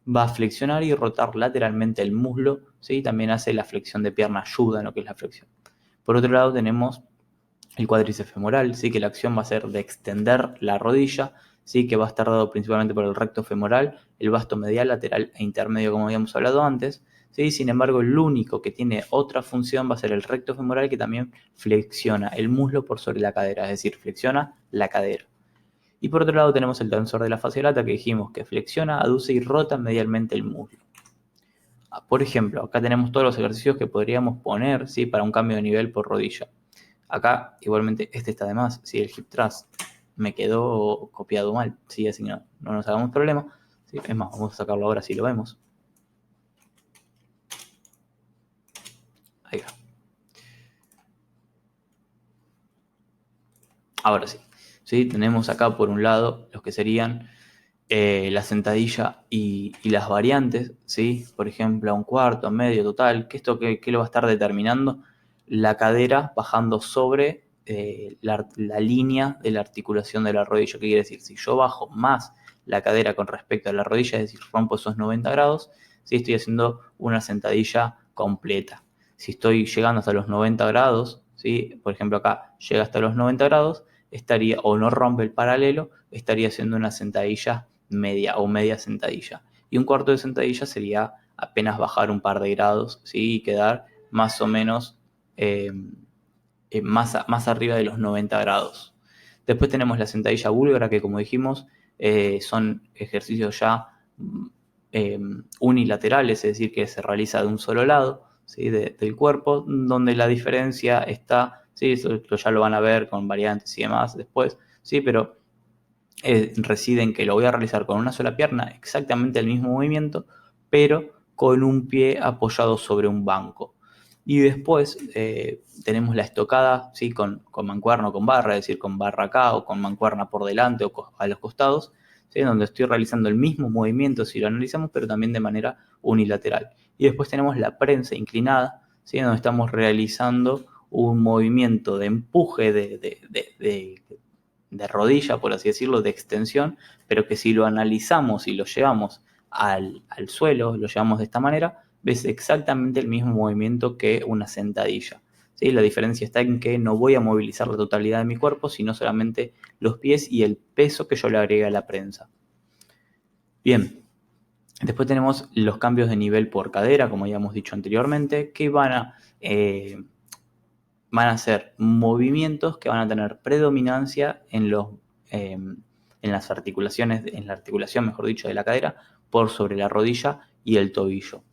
Va a flexionar y rotar lateralmente el muslo, ¿sí? También hace la flexión de pierna, ayuda en lo que es la flexión. Por otro lado tenemos el cuádriceps femoral, ¿sí? Que la acción va a ser de extender la rodilla, ¿sí? Que va a estar dado principalmente por el recto femoral, el vasto medial, lateral e intermedio, como habíamos hablado antes, ¿sí? Sin embargo, el único que tiene otra función va a ser el recto femoral, que también flexiona el muslo por sobre la cadera, es decir, flexiona la cadera. Y por otro lado tenemos el tensor de la fascia lata que dijimos que flexiona, aduce y rota medialmente el muslo. Por ejemplo, acá tenemos todos los ejercicios que podríamos poner, ¿sí? Para un cambio de nivel por rodilla. Acá igualmente este está de más, ¿sí? El hip thrust me quedó copiado mal, ¿sí? Así que no nos hagamos problema, ¿sí? Es más, vamos a sacarlo ahora si lo vemos. Ahí va. Ahora sí. ¿Sí? Tenemos acá por un lado los que serían la sentadilla y las variantes, ¿sí? Por ejemplo, a un cuarto, a medio, total. ¿Qué lo va a estar determinando? La cadera bajando sobre la línea de la articulación de la rodilla. ¿Qué quiere decir? Si yo bajo más la cadera con respecto a la rodilla, es decir, rompo esos 90 grados, ¿sí? Estoy haciendo una sentadilla completa. Si estoy llegando hasta los 90 grados, ¿sí? Por ejemplo, acá llega hasta los 90 grados, estaría, o no rompe el paralelo, estaría haciendo una sentadilla media o media sentadilla. Y un cuarto de sentadilla sería apenas bajar un par de grados, ¿sí? Y quedar más o menos más arriba de los 90 grados. Después tenemos la sentadilla búlgara, que como dijimos, son ejercicios ya unilaterales, es decir, que se realiza de un solo lado, ¿sí? Del cuerpo, donde la diferencia está, ¿sí? Esto ya lo van a ver con variantes y demás después, ¿sí? Pero reside en que lo voy a realizar con una sola pierna, exactamente el mismo movimiento, pero con un pie apoyado sobre un banco. Y después tenemos la estocada, ¿sí? Con mancuerna o con barra, es decir, con barra acá o con mancuerna por delante o a los costados, ¿sí? Donde estoy realizando el mismo movimiento si lo analizamos, pero también de manera unilateral. Y después tenemos la prensa inclinada, ¿sí? Donde estamos realizando un movimiento de empuje rodilla, por así decirlo, de extensión, pero que si lo analizamos y lo llevamos al suelo, lo llevamos de esta manera, ves exactamente el mismo movimiento que una sentadilla. ¿Sí? La diferencia está en que no voy a movilizar la totalidad de mi cuerpo, sino solamente los pies y el peso que yo le agregue a la prensa. Bien, después tenemos los cambios de nivel por cadera, como ya hemos dicho anteriormente, que van a ser movimientos que van a tener predominancia en las articulaciones, en la articulación, mejor dicho, de la cadera, por sobre la rodilla y el tobillo.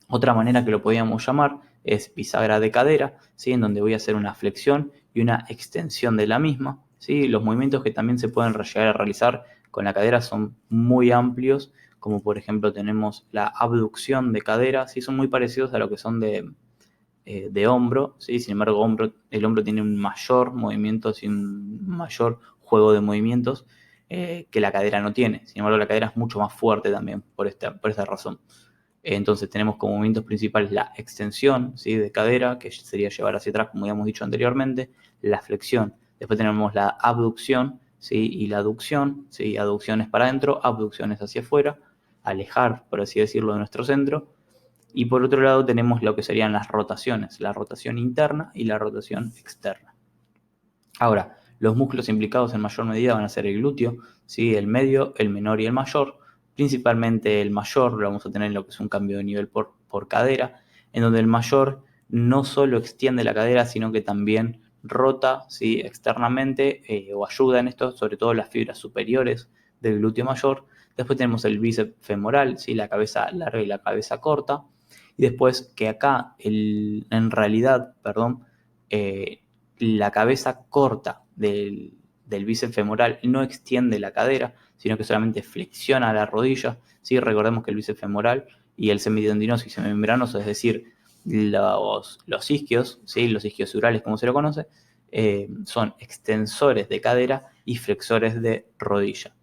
Otra manera que lo podríamos llamar es bisagra de cadera, ¿sí? En donde voy a hacer una flexión y una extensión de la misma, ¿sí? Los movimientos que también se pueden llegar a realizar con la cadera son muy amplios, como por ejemplo tenemos la abducción de cadera, ¿sí? Son muy parecidos a lo que son de hombro, ¿sí? Sin embargo el hombro tiene un mayor movimiento, un mayor juego de movimientos que la cadera no tiene. Sin embargo, la cadera es mucho más fuerte también por esta razón. Entonces tenemos como movimientos principales la extensión, ¿sí? De cadera, que sería llevar hacia atrás, como ya hemos dicho anteriormente, la flexión. Después tenemos la abducción, ¿sí? Y la aducción, ¿sí? Aducción es para adentro, abducción es hacia afuera, alejar, por así decirlo, de nuestro centro. Y por otro lado tenemos lo que serían las rotaciones, la rotación interna y la rotación externa. Ahora, los músculos implicados en mayor medida van a ser el glúteo, ¿sí? El medio, el menor y el mayor. Principalmente el mayor lo vamos a tener en lo que es un cambio de nivel por cadera, en donde el mayor no solo extiende la cadera, sino que también rota, ¿sí? Externamente o ayuda en esto, sobre todo las fibras superiores del glúteo mayor. Después tenemos el bíceps femoral, ¿sí? La cabeza larga y la cabeza corta. Y después que acá, en realidad, la cabeza corta del bíceps femoral no extiende la cadera, sino que solamente flexiona la rodilla. ¿Sí? Recordemos que el bíceps femoral y el semitendinoso y semimembranoso, es decir, los isquios, ¿sí? Los isquiosurales como se lo conoce, son extensores de cadera y flexores de rodilla.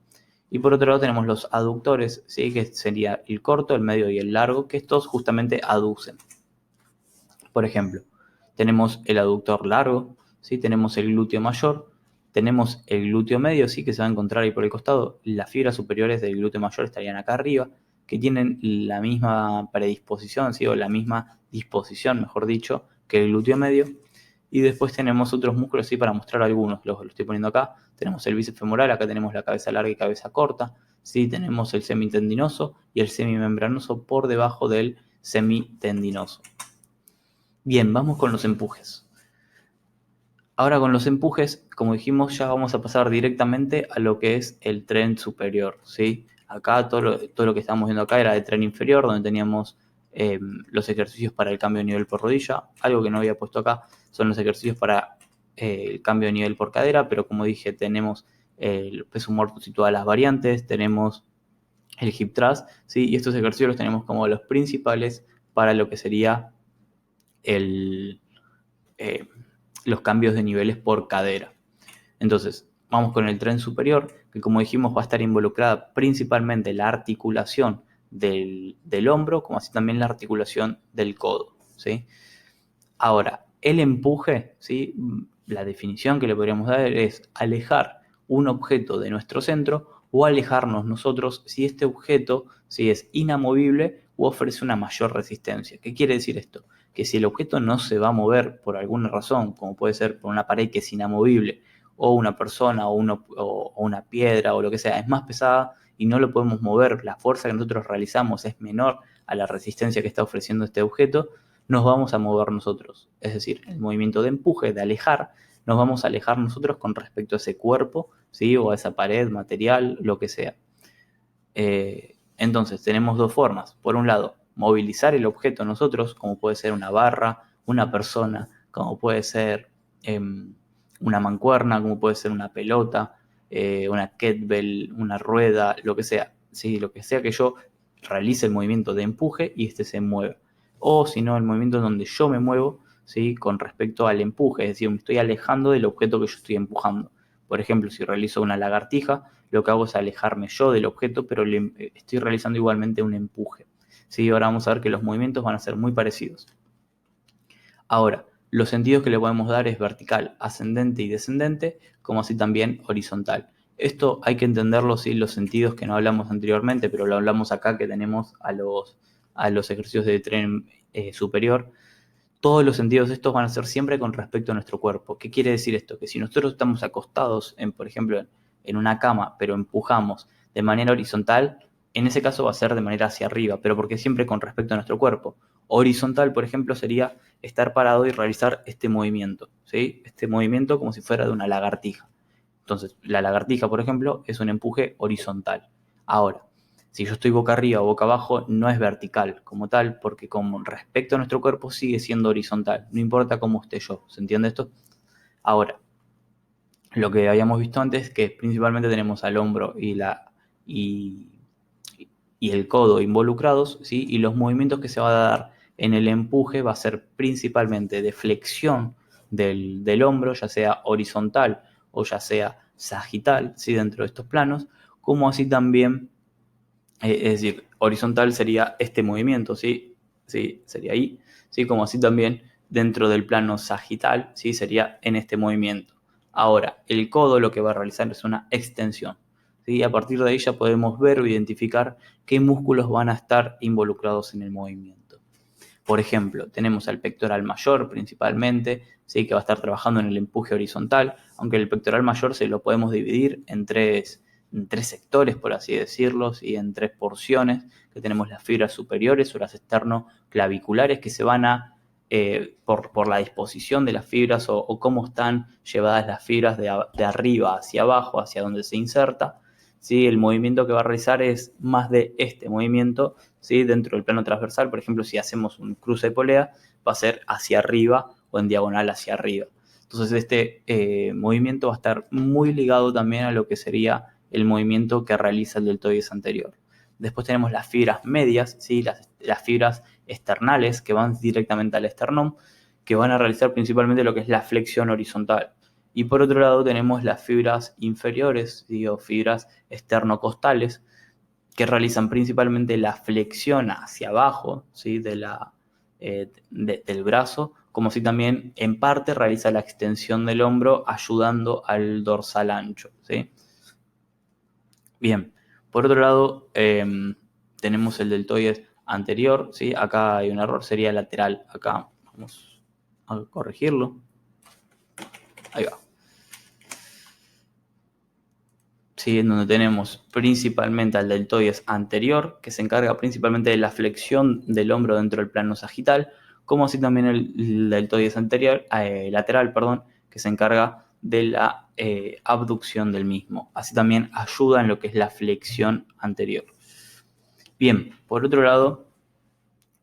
Y por otro lado tenemos los aductores, ¿sí? Que sería el corto, el medio y el largo, que estos justamente aducen. Por ejemplo, tenemos el aductor largo, ¿sí? Tenemos el glúteo mayor, tenemos el glúteo medio, ¿sí? Que se va a encontrar ahí por el costado. Las fibras superiores del glúteo mayor estarían acá arriba, que tienen la misma predisposición, ¿sí? O la misma disposición, mejor dicho, que el glúteo medio. Y después tenemos otros músculos, sí, para mostrar algunos, los estoy poniendo acá. Tenemos el bíceps femoral, acá tenemos la cabeza larga y cabeza corta. Sí, tenemos el semitendinoso y el semimembranoso por debajo del semitendinoso. Bien, vamos con los empujes. Ahora con los empujes, como dijimos, ya vamos a pasar directamente a lo que es el tren superior, ¿sí? Acá todo lo que estamos viendo acá era de tren inferior, donde teníamos los ejercicios para el cambio de nivel por rodilla. Algo que no había puesto acá son los ejercicios para el cambio de nivel por cadera, pero como dije, tenemos el peso muerto y todas las variantes, tenemos el hip thrust, ¿sí? Y estos ejercicios los tenemos como los principales para lo que sería los cambios de niveles por cadera. Entonces, vamos con el tren superior, que como dijimos va a estar involucrada principalmente la articulación del hombro, como así también la articulación del codo, ¿sí? Ahora, el empuje, ¿sí? La definición que le podríamos dar es alejar un objeto de nuestro centro o alejarnos nosotros si este objeto, ¿sí? Es inamovible o ofrece una mayor resistencia. ¿Qué quiere decir esto? Que si el objeto no se va a mover por alguna razón, como puede ser por una pared que es inamovible, o una persona, o una piedra, o lo que sea, es más pesada y no lo podemos mover, la fuerza que nosotros realizamos es menor a la resistencia que está ofreciendo este objeto, nos vamos a mover nosotros. Es decir, el movimiento de empuje, de alejar, nos vamos a alejar nosotros con respecto a ese cuerpo, ¿sí? O a esa pared, material, lo que sea. Entonces, tenemos dos formas. Por un lado, movilizar el objeto nosotros, como puede ser una barra, una persona, como puede ser una mancuerna, como puede ser una pelota, una kettlebell, una rueda, lo que sea. ¿Sí? Lo que sea que yo realice el movimiento de empuje y este se mueve. O si no, el movimiento en donde yo me muevo, ¿sí? Con respecto al empuje, es decir, me estoy alejando del objeto que yo estoy empujando. Por ejemplo, si realizo una lagartija, lo que hago es alejarme yo del objeto, pero estoy realizando igualmente un empuje. ¿Sí? Ahora vamos a ver que los movimientos van a ser muy parecidos. Ahora, Los sentidos que le podemos dar es vertical, ascendente y descendente, como así también horizontal. Esto hay que entenderlo, sí, los sentidos que no hablamos anteriormente, pero lo hablamos acá que tenemos a los ejercicios de tren superior. Todos los sentidos estos van a ser siempre con respecto a nuestro cuerpo. ¿Qué quiere decir esto? Que si nosotros estamos acostados, por ejemplo, en una cama, pero empujamos de manera horizontal, en ese caso va a ser de manera hacia arriba, pero porque siempre con respecto a nuestro cuerpo. Horizontal, por ejemplo, sería estar parado y realizar este movimiento, ¿sí? Este movimiento como si fuera de una lagartija. Entonces, la lagartija, por ejemplo, es un empuje horizontal. Ahora, si yo estoy boca arriba o boca abajo, no es vertical como tal, porque con respecto a nuestro cuerpo sigue siendo horizontal, no importa cómo esté yo, ¿se entiende esto? Ahora, lo que habíamos visto antes, que principalmente tenemos al hombro y, y el codo involucrados, ¿sí? Y los movimientos que se va a dar en el empuje va a ser principalmente de flexión del hombro, ya sea horizontal o ya sea sagital, ¿sí? Dentro de estos planos, como así también, es decir, horizontal sería este movimiento, ¿sí? ¿Sí? Sería ahí, ¿sí? Como así también dentro del plano sagital, ¿sí? Sería en este movimiento. Ahora, el codo lo que va a realizar es una extensión, ¿sí? A partir de ahí ya podemos ver o identificar qué músculos van a estar involucrados en el movimiento. Por ejemplo, tenemos al pectoral mayor principalmente, ¿sí? Que va a estar trabajando en el empuje horizontal, aunque el pectoral mayor se lo podemos dividir en tres sectores, por así decirlo, y en tres porciones, que tenemos las fibras superiores o las esternoclaviculares, que se van a, por la disposición de las fibras o cómo están llevadas las fibras de arriba hacia abajo, hacia donde se inserta, ¿sí? El movimiento que va a realizar es más de este movimiento, ¿sí? Dentro del plano transversal. Por ejemplo, si hacemos un cruce de polea, va a ser hacia arriba o en diagonal hacia arriba. Entonces este movimiento va a estar muy ligado también a lo que sería el movimiento que realiza el deltoides anterior. Después tenemos las fibras medias, ¿sí? las fibras esternales que van directamente al esternón, que van a realizar principalmente lo que es la flexión horizontal. Y por otro lado tenemos las fibras inferiores, ¿sí? O fibras esternocostales, que realizan principalmente la flexión hacia abajo, ¿sí? Del brazo, como si también en parte realiza la extensión del hombro ayudando al dorsal ancho, ¿sí? Bien, por otro lado tenemos el deltoides anterior, ¿sí? Acá hay un error, sería lateral, acá vamos a corregirlo, ahí va. ¿Sí? En donde tenemos principalmente al deltoides anterior, que se encarga principalmente de la flexión del hombro dentro del plano sagital, como así también el deltoides lateral, perdón, que se encarga de la abducción del mismo. Así también ayuda en lo que es la flexión anterior. Bien, por otro lado,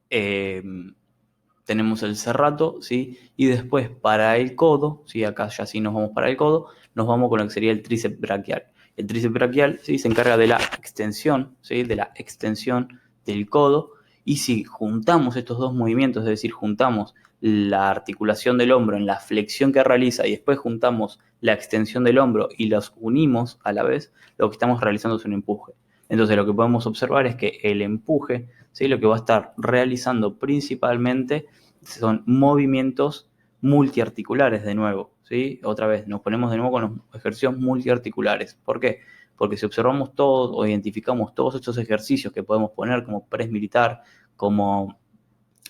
tenemos el serrato, ¿sí? Y después para el codo, ¿sí? Acá ya sí nos vamos para el codo, nos vamos con lo que sería el tríceps braquial. El tríceps braquial, ¿sí? Se encarga de la extensión, ¿sí? De la extensión del codo. Y si juntamos estos dos movimientos, es decir, juntamos la articulación del hombro en la flexión que realiza y después juntamos la extensión del hombro y los unimos a la vez, lo que estamos realizando es un empuje. Entonces lo que podemos observar es que el empuje, ¿sí? Lo que va a estar realizando principalmente son movimientos multiarticulares de nuevo, ¿sí? Otra vez, nos ponemos de nuevo con los ejercicios multiarticulares. ¿Por qué? Porque si observamos todos o identificamos todos estos ejercicios que podemos poner como press militar, como,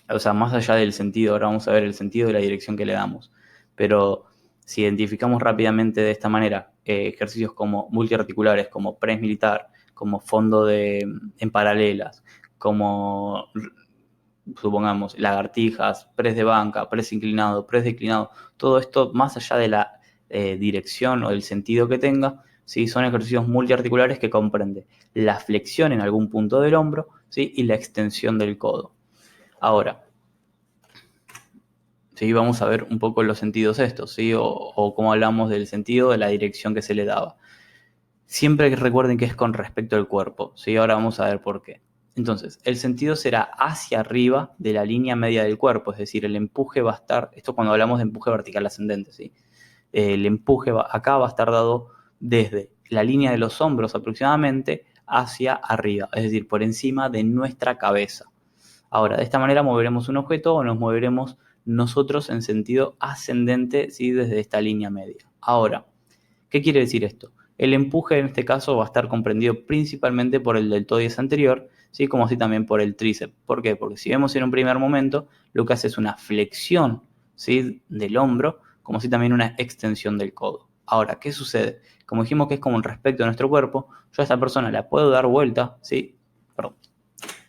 o sea, más allá del sentido, ahora vamos a ver el sentido y la dirección que le damos, pero si identificamos rápidamente de esta manera ejercicios como multiarticulares, como press militar, como fondo en paralelas, como supongamos, lagartijas, press de banca, press inclinado, press declinado, todo esto más allá de la dirección o del sentido que tenga, ¿sí? Son ejercicios multiarticulares que comprende la flexión en algún punto del hombro, ¿sí? Y la extensión del codo. Ahora, ¿sí? Vamos a ver un poco los sentidos estos, ¿sí? O cómo hablamos del sentido de la dirección que se le daba. Siempre que recuerden que es con respecto al cuerpo, ¿sí? Ahora vamos a ver por qué. Entonces, el sentido será hacia arriba de la línea media del cuerpo, es decir, el empuje va a estar, esto cuando hablamos de empuje vertical ascendente, ¿sí? El empuje acá va a estar dado desde la línea de los hombros aproximadamente hacia arriba, es decir, por encima de nuestra cabeza. Ahora, de esta manera moveremos un objeto o nos moveremos nosotros en sentido ascendente, ¿sí? Desde esta línea media. Ahora, ¿qué quiere decir esto? El empuje en este caso va a estar comprendido principalmente por el deltoides anterior, ¿sí? Como así también por el tríceps. ¿Por qué? Porque si vemos en un primer momento, lo que hace es una flexión, ¿sí? Del hombro, como así también una extensión del codo. Ahora, ¿qué sucede? Como dijimos que es como respecto a nuestro cuerpo, yo a esta persona la puedo dar vuelta, ¿sí? Perdón.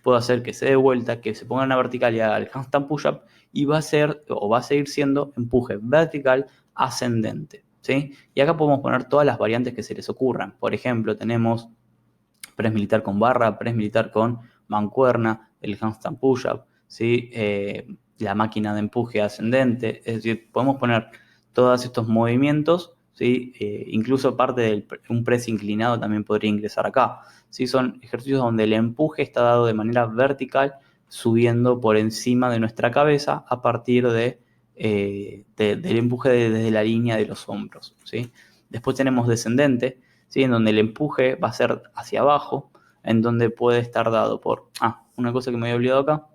Puedo hacer que se dé vuelta, que se ponga en la vertical y haga el handstand push-up y va a ser o va a seguir siendo empuje vertical ascendente, ¿sí? Y acá podemos poner todas las variantes que se les ocurran. Por ejemplo, tenemos press militar con barra, press militar con mancuerna, el handstand push-up, ¿sí? La máquina de empuje ascendente. Es decir, podemos poner todos estos movimientos, ¿sí? Incluso parte de un press inclinado también podría ingresar acá. ¿Sí? Son ejercicios donde el empuje está dado de manera vertical, subiendo por encima de nuestra cabeza a partir del empuje desde la línea de los hombros, ¿sí? Después tenemos descendente, ¿sí? En donde el empuje va a ser hacia abajo, en donde puede estar dado por... una cosa que me había olvidado acá,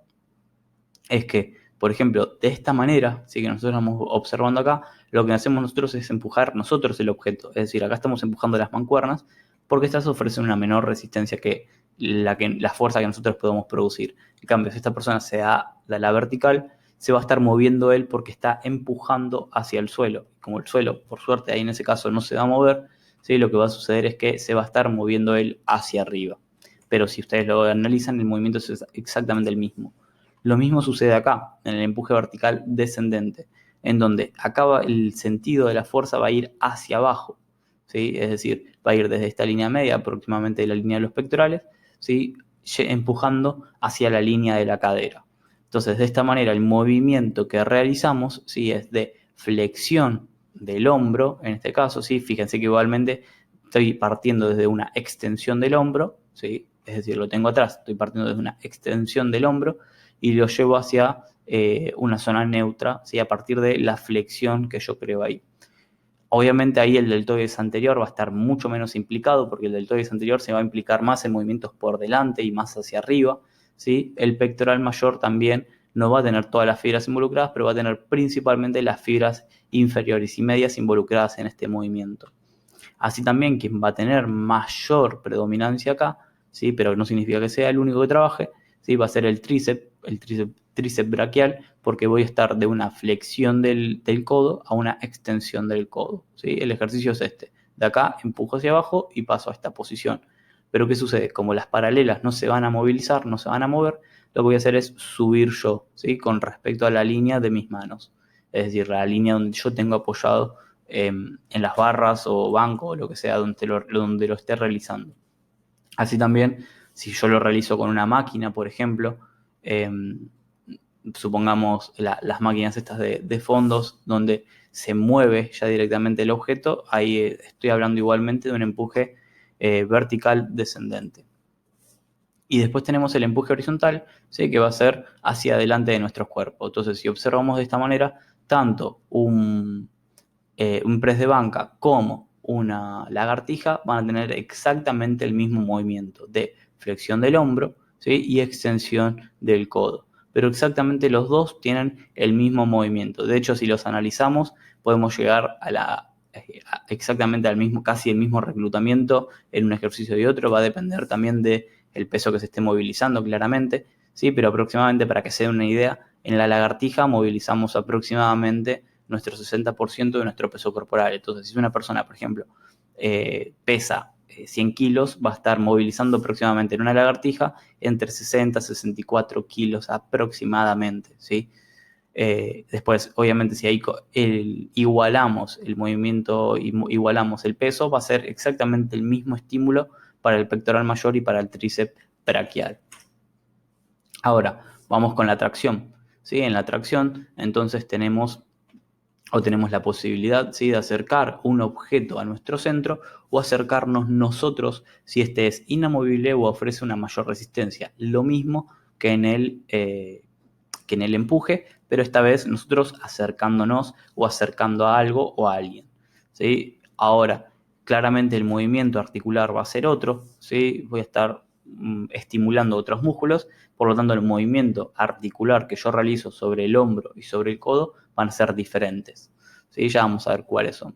es que, por ejemplo, de esta manera, ¿sí? Que nosotros estamos observando acá, lo que hacemos nosotros es empujar nosotros el objeto. Es decir, acá estamos empujando las mancuernas porque estas ofrecen una menor resistencia que la fuerza que nosotros podemos producir. En cambio, si esta persona se da la vertical, se va a estar moviendo él porque está empujando hacia el suelo. Como el suelo, por suerte, ahí en ese caso no se va a mover, ¿sí? Lo que va a suceder es que se va a estar moviendo él hacia arriba. Pero si ustedes lo analizan, el movimiento es exactamente el mismo. Lo mismo sucede acá, en el empuje vertical descendente, en donde acá el sentido de la fuerza va a ir hacia abajo, ¿sí? Es decir, va a ir desde esta línea media, aproximadamente de la línea de los pectorales, ¿sí? Empujando hacia la línea de la cadera. Entonces, de esta manera, el movimiento que realizamos, ¿sí? Es de flexión del hombro, en este caso, ¿sí? Fíjense que igualmente estoy partiendo desde una extensión del hombro, ¿sí? Es decir, lo tengo atrás, estoy partiendo desde una extensión del hombro y lo llevo hacia una zona neutra, ¿sí? A partir de la flexión que yo creo ahí. Obviamente ahí el deltoides anterior va a estar mucho menos implicado porque el deltoides anterior se va a implicar más en movimientos por delante y más hacia arriba, ¿sí? El pectoral mayor también no va a tener todas las fibras involucradas, pero va a tener principalmente las fibras inferiores y medias involucradas en este movimiento. Así también quien va a tener mayor predominancia acá, ¿sí? Pero no significa que sea el único que trabaje, ¿sí? Va a ser el tríceps braquial, porque voy a estar de una flexión del codo a una extensión del codo, ¿sí? El ejercicio es este. De acá empujo hacia abajo y paso a esta posición. Pero ¿qué sucede? Como las paralelas no se van a movilizar, no se van a mover, lo que voy a hacer es subir yo, ¿sí? Con respecto a la línea de mis manos. Es decir, la línea donde yo tengo apoyado en las barras o banco o lo que sea donde lo esté realizando. Así también, si yo lo realizo con una máquina, por ejemplo, supongamos las máquinas estas de fondos, donde se mueve ya directamente el objeto, ahí estoy hablando igualmente de un empuje vertical descendente. Y después tenemos el empuje horizontal, ¿sí? Que va a ser hacia adelante de nuestro cuerpo. Entonces, si observamos de esta manera, tanto un press de banca como una lagartija van a tener exactamente el mismo movimiento de flexión del hombro, ¿sí? Y extensión del codo. Pero exactamente los dos tienen el mismo movimiento. De hecho, si los analizamos, podemos llegar exactamente al mismo, casi el mismo reclutamiento en un ejercicio y otro. Va a depender también del peso que se esté movilizando, claramente, ¿sí? Pero aproximadamente, para que se den una idea, en la lagartija movilizamos aproximadamente nuestro 60% de nuestro peso corporal. Entonces, si una persona, por ejemplo, pesa 100 kilos, va a estar movilizando aproximadamente en una lagartija entre 60 y 64 kilos aproximadamente, ¿sí? Después, obviamente, si ahí igualamos el movimiento, igualamos el peso, va a ser exactamente el mismo estímulo para el pectoral mayor y para el tríceps braquial. Ahora, vamos con la tracción, ¿sí? En la tracción, entonces tenemos la posibilidad, ¿sí? De acercar un objeto a nuestro centro o acercarnos nosotros si este es inamovible o ofrece una mayor resistencia. Lo mismo que en el empuje, pero esta vez nosotros acercándonos o acercando a algo o a alguien, ¿sí? Ahora, claramente el movimiento articular va a ser otro, ¿sí? Voy a estar estimulando otros músculos, por lo tanto el movimiento articular que yo realizo sobre el hombro y sobre el codo van a ser diferentes. ¿Sí? Ya vamos a ver cuáles son.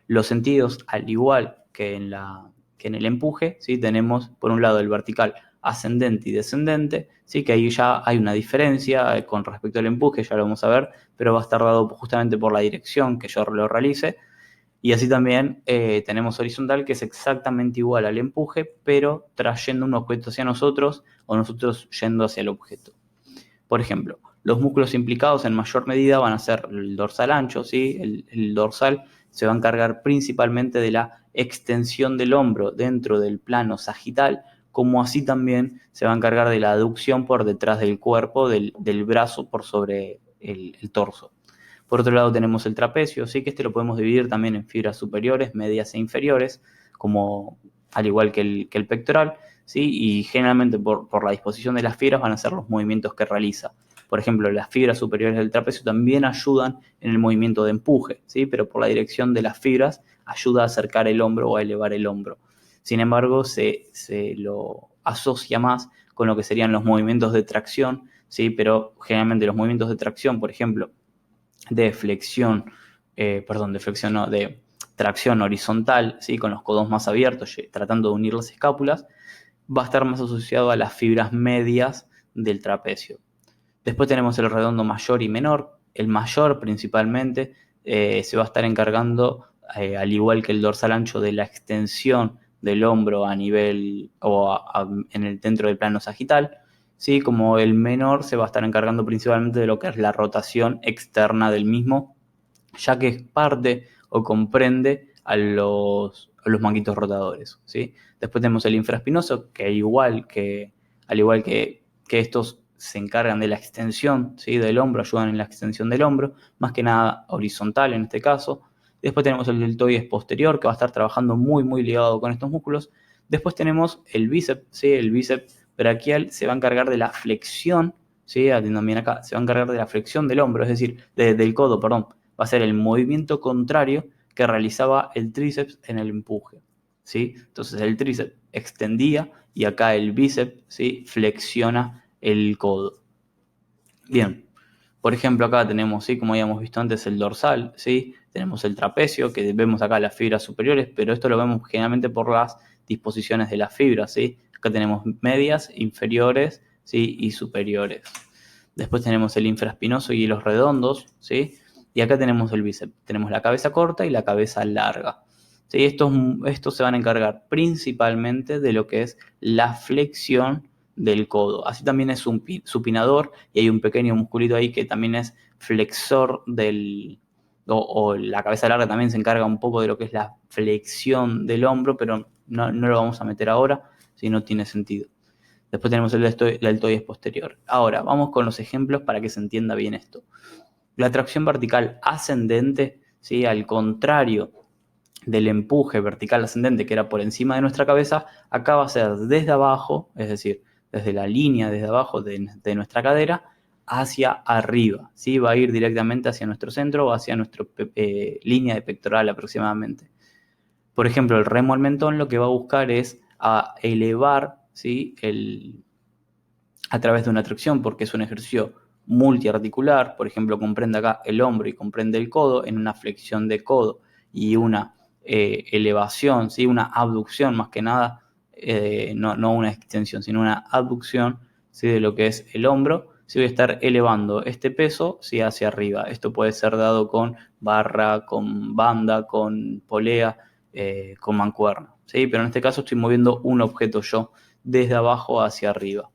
Los sentidos, al igual que en el empuje, ¿sí? Tenemos por un lado el vertical ascendente y descendente, ¿sí? Que ahí ya hay una diferencia con respecto al empuje, ya lo vamos a ver, pero va a estar dado justamente por la dirección que yo lo realice. Y así también tenemos horizontal, que es exactamente igual al empuje, pero trayendo un objeto hacia nosotros o nosotros yendo hacia el objeto. Por ejemplo, los músculos implicados en mayor medida van a ser el dorsal ancho, ¿sí? El dorsal se va a encargar principalmente de la extensión del hombro dentro del plano sagital, como así también se va a encargar de la aducción por detrás del cuerpo, del brazo por sobre el torso. Por otro lado tenemos el trapecio, ¿sí? Que este lo podemos dividir también en fibras superiores, medias e inferiores, como al igual que el pectoral, ¿sí? Y generalmente por la disposición de las fibras van a ser los movimientos que realiza. Por ejemplo, las fibras superiores del trapecio también ayudan en el movimiento de empuje, ¿sí? Pero por la dirección de las fibras ayuda a acercar el hombro o a elevar el hombro. Sin embargo, se lo asocia más con lo que serían los movimientos de tracción, ¿sí? Pero generalmente los movimientos de tracción, por ejemplo, de flexión, de tracción horizontal, ¿sí? Con los codos más abiertos, tratando de unir las escápulas, va a estar más asociado a las fibras medias del trapecio. Después tenemos el redondo mayor y menor. El mayor principalmente se va a estar encargando, al igual que el dorsal ancho, de la extensión del hombro a nivel en el dentro del plano sagital, ¿sí? Como el menor se va a estar encargando principalmente de lo que es la rotación externa del mismo, ya que es parte o comprende a los manguitos rotadores, ¿sí? Después tenemos el infraespinoso, que al igual que estos se encargan de la extensión, ¿sí? Del hombro, ayudan en la extensión del hombro, más que nada horizontal en este caso. Después tenemos el deltoides posterior, que va a estar trabajando muy, muy ligado con estos músculos. Después tenemos el bíceps, ¿sí? El bíceps braquial se va a encargar de la flexión, ¿sí? Atiendan bien acá, se va a encargar de la flexión del hombro, es decir, del codo, perdón. Va a ser el movimiento contrario que realizaba el tríceps en el empuje, ¿sí? Entonces el tríceps extendía y acá el bíceps, ¿sí? Flexiona el codo. Bien, por ejemplo acá tenemos, ¿sí? Como habíamos visto antes, el dorsal, ¿sí? Tenemos el trapecio, que vemos acá las fibras superiores, pero esto lo vemos generalmente por las disposiciones de las fibras, ¿sí? Acá tenemos medias, inferiores, ¿sí? Y superiores. Después tenemos el infraespinoso y los redondos, ¿sí? Y acá tenemos el bíceps. Tenemos la cabeza corta y la cabeza larga. ¿Sí? Estos se van a encargar principalmente de lo que es la flexión del codo. Así también es un supinador y hay un pequeño musculito ahí que también es flexor o la cabeza larga también se encarga un poco de lo que es la flexión del hombro, pero no lo vamos a meter ahora, si no tiene sentido. Después tenemos el deltoides posterior. Ahora, vamos con los ejemplos para que se entienda bien esto. La tracción vertical ascendente, ¿sí? Al contrario del empuje vertical ascendente que era por encima de nuestra cabeza, acá va a ser desde abajo, es decir, desde la línea desde abajo de nuestra cadera hacia arriba, ¿sí? Va a ir directamente hacia nuestro centro o hacia nuestra línea de pectoral aproximadamente. Por ejemplo, el remo al mentón lo que va a buscar es a elevar, ¿sí? A través de una tracción, porque es un ejercicio multiarticular. Por ejemplo, comprende acá el hombro y comprende el codo en una flexión de codo y una elevación, ¿sí? Una abducción más que nada, no una extensión, sino una abducción, ¿sí? De lo que es el hombro. Sí, voy a estar elevando este peso, ¿sí? Hacia arriba. Esto puede ser dado con barra, con banda, con polea, con mancuerna, ¿sí? Pero en este caso estoy moviendo un objeto yo desde abajo hacia arriba.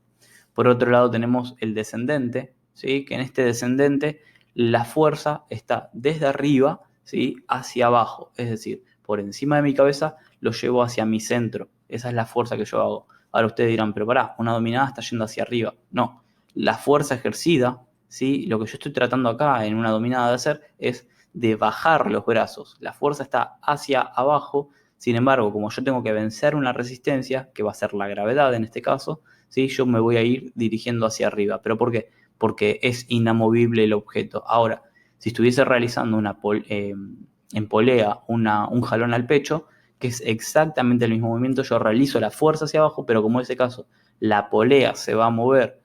Por otro lado tenemos el descendente, ¿sí? Que en este descendente la fuerza está desde arriba, ¿sí? Hacia abajo, es decir, por encima de mi cabeza lo llevo hacia mi centro. Esa es la fuerza que yo hago. Ahora ustedes dirán, pero pará, una dominada está yendo hacia arriba. No, la fuerza ejercida, ¿sí? Lo que yo estoy tratando acá en una dominada de hacer es de bajar los brazos. La fuerza está hacia abajo. Sin embargo, como yo tengo que vencer una resistencia, que va a ser la gravedad en este caso, ¿sí? Yo me voy a ir dirigiendo hacia arriba. ¿Pero por qué? Porque es inamovible el objeto. Ahora, si estuviese realizando en polea un jalón al pecho, que es exactamente el mismo movimiento. Yo realizo la fuerza hacia abajo, pero como en ese caso la polea se va a mover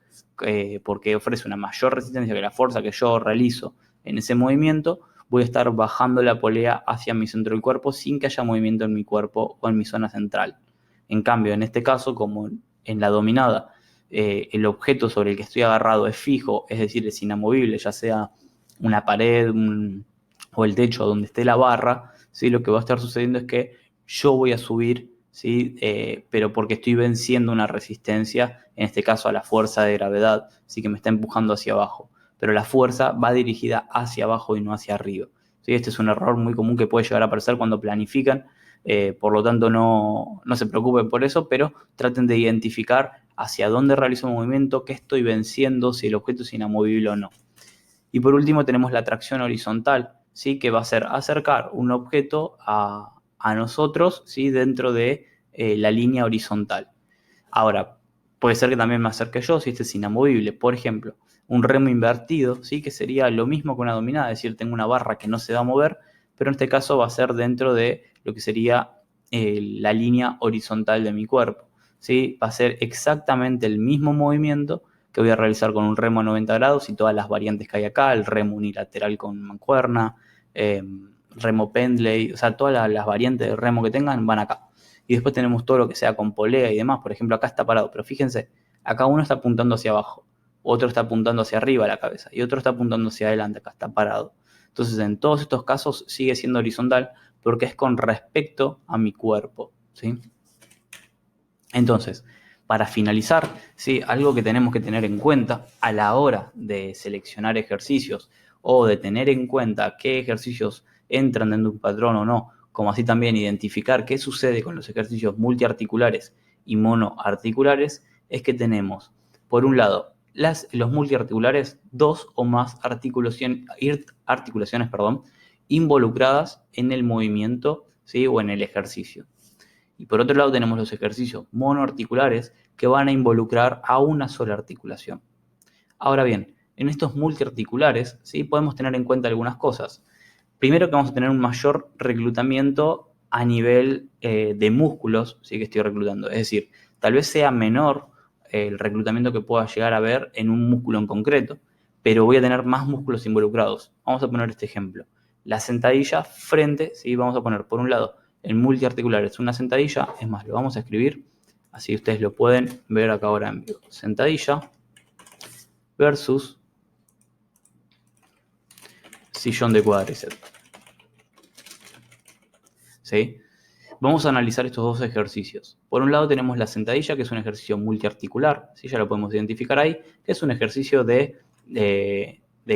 porque ofrece una mayor resistencia que la fuerza que yo realizo en ese movimiento, voy a estar bajando la polea hacia mi centro del cuerpo sin que haya movimiento en mi cuerpo o en mi zona central. En cambio, en este caso, como en la dominada, el objeto sobre el que estoy agarrado es fijo, es decir, es inamovible, ya sea una pared o el techo donde esté la barra, ¿sí? Lo que va a estar sucediendo es que yo voy a subir, ¿sí? Pero porque estoy venciendo una resistencia, en este caso a la fuerza de gravedad, ¿sí? Que me está empujando hacia abajo. Pero la fuerza va dirigida hacia abajo y no hacia arriba, ¿sí? Este es un error muy común que puede llegar a aparecer cuando planifican. Por lo tanto, no se preocupen por eso, pero traten de identificar hacia dónde realizo el movimiento, qué estoy venciendo, si el objeto es inamovible o no. Y por último tenemos la tracción horizontal, ¿sí? Que va a ser acercar un objeto a nosotros, ¿sí? Dentro de la línea horizontal. Ahora, puede ser que también me acerque yo si este es inamovible. Por ejemplo, un remo invertido, ¿sí? Que sería lo mismo que una dominada, es decir, tengo una barra que no se va a mover, pero en este caso va a ser dentro de lo que sería la línea horizontal de mi cuerpo, ¿sí? Va a ser exactamente el mismo movimiento que voy a realizar con un remo a 90 grados y todas las variantes que hay acá, el remo unilateral con mancuerna, remo pendley, o sea, todas las variantes de remo que tengan van acá. Y después tenemos todo lo que sea con polea y demás. Por ejemplo, acá está parado, pero fíjense, acá uno está apuntando hacia abajo, otro está apuntando hacia arriba la cabeza y otro está apuntando hacia adelante, acá está parado. Entonces, en todos estos casos sigue siendo horizontal porque es con respecto a mi cuerpo, ¿sí? Entonces, para finalizar, ¿sí? Algo que tenemos que tener en cuenta a la hora de seleccionar ejercicios o de tener en cuenta qué ejercicios entran dentro de un patrón o no, como así también identificar qué sucede con los ejercicios multiarticulares y monoarticulares, es que tenemos, por un lado, los multiarticulares, dos o más articulaciones, involucradas en el movimiento, ¿sí? O en el ejercicio. Y por otro lado tenemos los ejercicios monoarticulares que van a involucrar a una sola articulación. Ahora bien, en estos multiarticulares, ¿sí? Podemos tener en cuenta algunas cosas. Primero que vamos a tener un mayor reclutamiento a nivel de músculos, ¿sí? Que estoy reclutando. Es decir, tal vez sea menor el reclutamiento que pueda llegar a haber en un músculo en concreto, pero voy a tener más músculos involucrados. Vamos a poner este ejemplo. La sentadilla frente, ¿sí? Vamos a poner por un lado el multiarticular es una sentadilla, es más, lo vamos a escribir, así ustedes lo pueden ver acá ahora en vivo. Sentadilla versus sillón de cuádriceps. ¿Sí? Vamos a analizar estos dos ejercicios. Por un lado tenemos la sentadilla, que es un ejercicio multiarticular, ¿sí? Ya lo podemos identificar ahí, que es un ejercicio de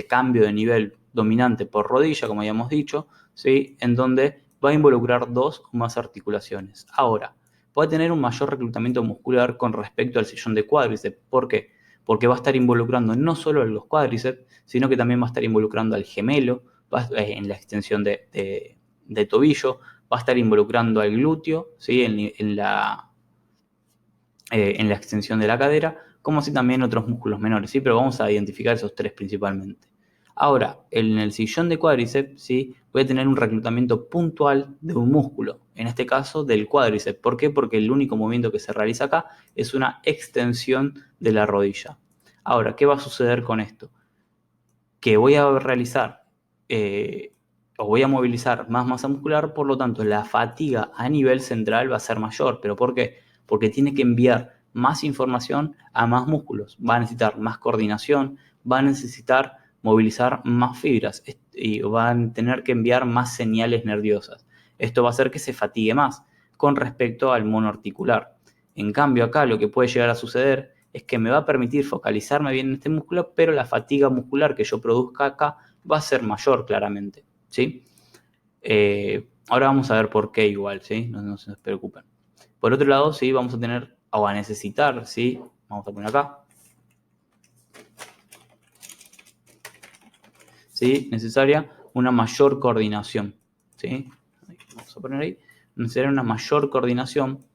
cambio de nivel dominante por rodilla, como habíamos dicho, ¿sí? En donde va a involucrar dos o más articulaciones. Ahora, puede tener un mayor reclutamiento muscular con respecto al sillón de cuádriceps. ¿Por qué? Porque va a estar involucrando no solo los cuádriceps, sino que también va a estar involucrando al gemelo, en la extensión de tobillo, va a estar involucrando al glúteo, ¿sí? en la extensión de la cadera, como así también otros músculos menores, ¿sí? Pero vamos a identificar esos tres principalmente. Ahora, en el sillón de cuádriceps, ¿sí? Voy a tener un reclutamiento puntual de un músculo, en este caso del cuádriceps. ¿Por qué? Porque el único movimiento que se realiza acá es una extensión de la rodilla. Ahora, ¿qué va a suceder con esto? Que voy a realizar o voy a movilizar más masa muscular, por lo tanto la fatiga a nivel central va a ser mayor. ¿Pero por qué? Porque tiene que enviar más información a más músculos, va a necesitar más coordinación, va a necesitar movilizar más fibras y van a tener que enviar más señales nerviosas. Esto va a hacer que se fatigue más con respecto al monoarticular. En cambio acá lo que puede llegar a suceder es que me va a permitir focalizarme bien en este músculo, pero la fatiga muscular que yo produzca acá va a ser mayor claramente, ¿sí? Ahora vamos a ver por qué igual, ¿sí? No se preocupen. Por otro lado, sí, vamos a tener o a necesitar, ¿sí? Vamos a poner acá, ¿sí? Necesaria una mayor coordinación, ¿sí? Vamos a poner ahí, necesaria una mayor coordinación.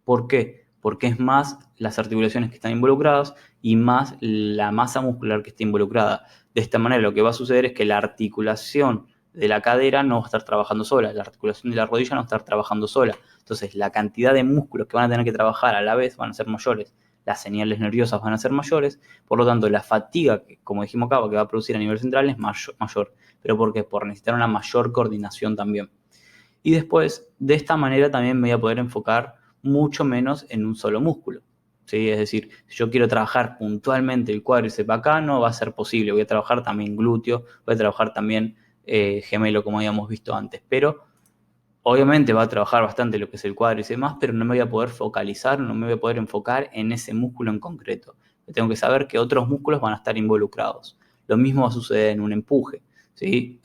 ¿Por qué? Porque es más las articulaciones que están involucradas y más la masa muscular que está involucrada. De esta manera lo que va a suceder es que la articulación de la cadera no va a estar trabajando sola, la articulación de la rodilla no va a estar trabajando sola. Entonces, la cantidad de músculos que van a tener que trabajar a la vez van a ser mayores, las señales nerviosas van a ser mayores, por lo tanto, la fatiga, como dijimos acá, que va a producir a nivel central es mayor. ¿Pero por qué? Por necesitar una mayor coordinación también. Y después, de esta manera también me voy a poder enfocar mucho menos en un solo músculo. ¿Sí? Es decir, si yo quiero trabajar puntualmente el cuádriceps acá, no va a ser posible. Voy a trabajar también glúteo, voy a trabajar también gemelo, como habíamos visto antes. Pero obviamente va a trabajar bastante lo que es el cuádriceps y demás, pero no me voy a poder focalizar, no me voy a poder enfocar en ese músculo en concreto. Tengo que saber que otros músculos van a estar involucrados. Lo mismo va a suceder en un empuje. ¿Sí?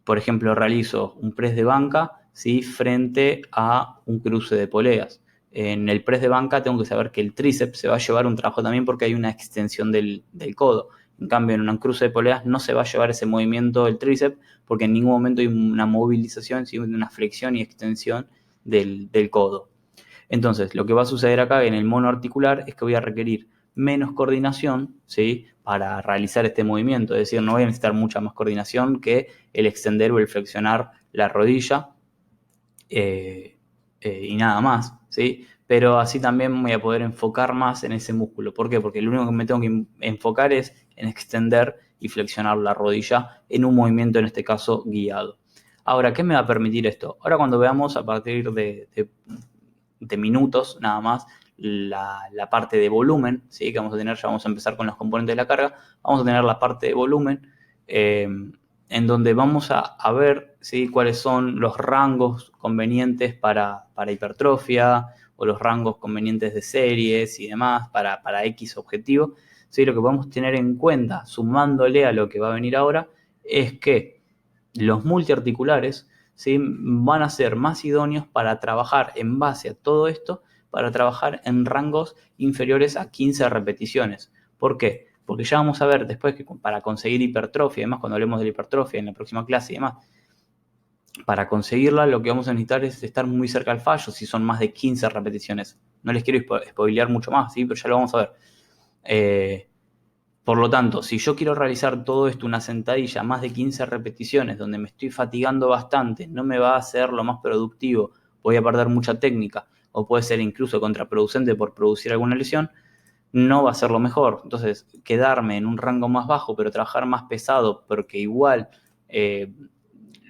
Por ejemplo, realizo un press de banca, ¿sí? Frente a un cruce de poleas. En el press de banca tengo que saber que el tríceps se va a llevar un trabajo también porque hay una extensión del codo. En cambio, en un cruce de poleas no se va a llevar ese movimiento del tríceps porque en ningún momento hay una movilización, sino una flexión y extensión del codo. Entonces, lo que va a suceder acá en el monoarticular es que voy a requerir menos coordinación, ¿sí? Para realizar este movimiento. Es decir, no voy a necesitar mucha más coordinación que el extender o el flexionar la rodilla y nada más, ¿sí? Pero así también voy a poder enfocar más en ese músculo. ¿Por qué? Porque lo único que me tengo que enfocar es en extender y flexionar la rodilla en un movimiento, en este caso, guiado. Ahora, ¿qué me va a permitir esto? Ahora cuando veamos a partir de minutos nada más la parte de volumen, ¿sí? Que vamos a tener, ya vamos a empezar con los componentes de la carga, vamos a tener la parte de volumen en donde vamos a ver, ¿sí? Cuáles son los rangos convenientes para hipertrofia o los rangos convenientes de series y demás para X objetivo. ¿Sí? Lo que podemos tener en cuenta, sumándole a lo que va a venir ahora, es que los multiarticulares, ¿sí? Van a ser más idóneos para trabajar en base a todo esto, para trabajar en rangos inferiores a 15 repeticiones. ¿Por qué? Porque ya vamos a ver después que para conseguir hipertrofia, además cuando hablemos de la hipertrofia en la próxima clase y demás, para conseguirla lo que vamos a necesitar es estar muy cerca al fallo, si son más de 15 repeticiones. No les quiero spoilear mucho más, ¿sí? Pero ya lo vamos a ver. Por lo tanto, si yo quiero realizar todo esto, una sentadilla, más de 15 repeticiones, donde me estoy fatigando bastante, no me va a ser lo más productivo, voy a perder mucha técnica, o puede ser incluso contraproducente por producir alguna lesión, no va a ser lo mejor. Entonces, quedarme en un rango más bajo, pero trabajar más pesado, porque igual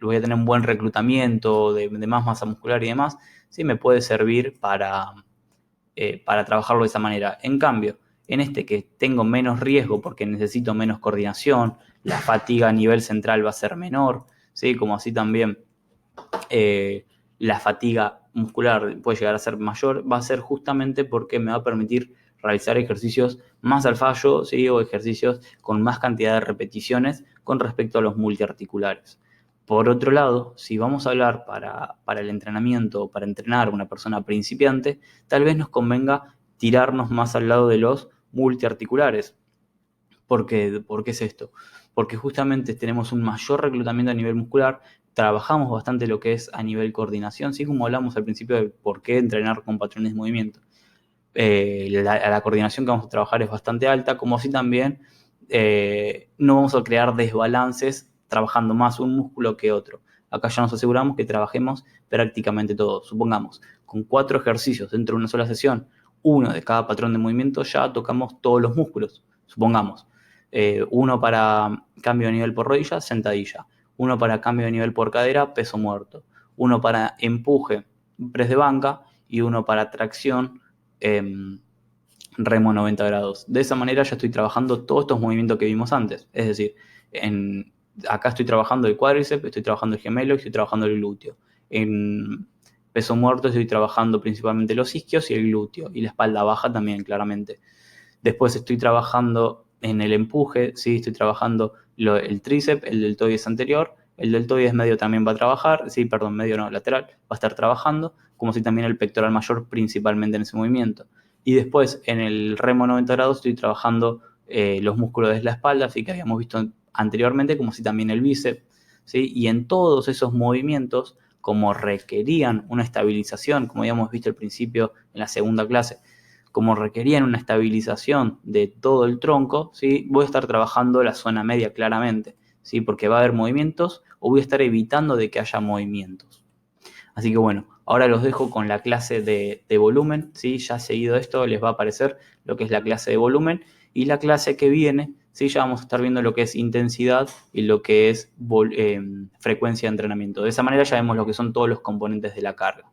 voy a tener un buen reclutamiento de más masa muscular y demás, sí me puede servir para trabajarlo de esa manera. En cambio, en este que tengo menos riesgo porque necesito menos coordinación, la fatiga a nivel central va a ser menor, ¿sí? Como así también la fatiga muscular puede llegar a ser mayor, va a ser justamente porque me va a permitir realizar ejercicios más al fallo, ¿sí? O ejercicios con más cantidad de repeticiones con respecto a los multiarticulares. Por otro lado, si vamos a hablar para el entrenamiento, para entrenar a una persona principiante, tal vez nos convenga tirarnos más al lado de los multiarticulares. ¿Por qué es esto? Porque justamente tenemos un mayor reclutamiento a nivel muscular, trabajamos bastante lo que es a nivel coordinación, ¿sí? Como hablamos al principio de por qué entrenar con patrones de movimiento. La coordinación que vamos a trabajar es bastante alta, como así también no vamos a crear desbalances trabajando más un músculo que otro. Acá ya nos aseguramos que trabajemos prácticamente todo. Supongamos, con 4 ejercicios dentro de una sola sesión, uno de cada patrón de movimiento, ya tocamos todos los músculos. Supongamos, uno para cambio de nivel por rodilla, sentadilla. Uno para cambio de nivel por cadera, peso muerto. Uno para empuje, press de banca. Y uno para tracción, remo 90 grados. De esa manera ya estoy trabajando todos estos movimientos que vimos antes. Es decir, acá estoy trabajando el cuádriceps, estoy trabajando el gemelo y estoy trabajando el glúteo. En peso muerto estoy trabajando principalmente los isquios y el glúteo. Y la espalda baja también, claramente. Después estoy trabajando en el empuje, ¿sí? Estoy trabajando el tríceps, el deltoides anterior. El deltoides medio también va a trabajar, sí, perdón, medio no, lateral, va a estar trabajando, como si también el pectoral mayor principalmente en ese movimiento. Y después en el remo 90 grados estoy trabajando los músculos de la espalda, así que habíamos visto anteriormente, como si también el bíceps, ¿sí? Y en todos esos movimientos, como requerían una estabilización, como habíamos visto al principio en la segunda clase, como requerían una estabilización de todo el tronco, ¿sí? Voy a estar trabajando la zona media claramente. ¿sí? Porque va a haber movimientos o voy a estar evitando de que haya movimientos. Así que bueno, ahora los dejo con la clase de volumen, ¿sí? Ya seguido esto les va a aparecer lo que es la clase de volumen y la clase que viene, ¿sí? Ya vamos a estar viendo lo que es intensidad y lo que es frecuencia de entrenamiento. De esa manera ya vemos lo que son todos los componentes de la carga.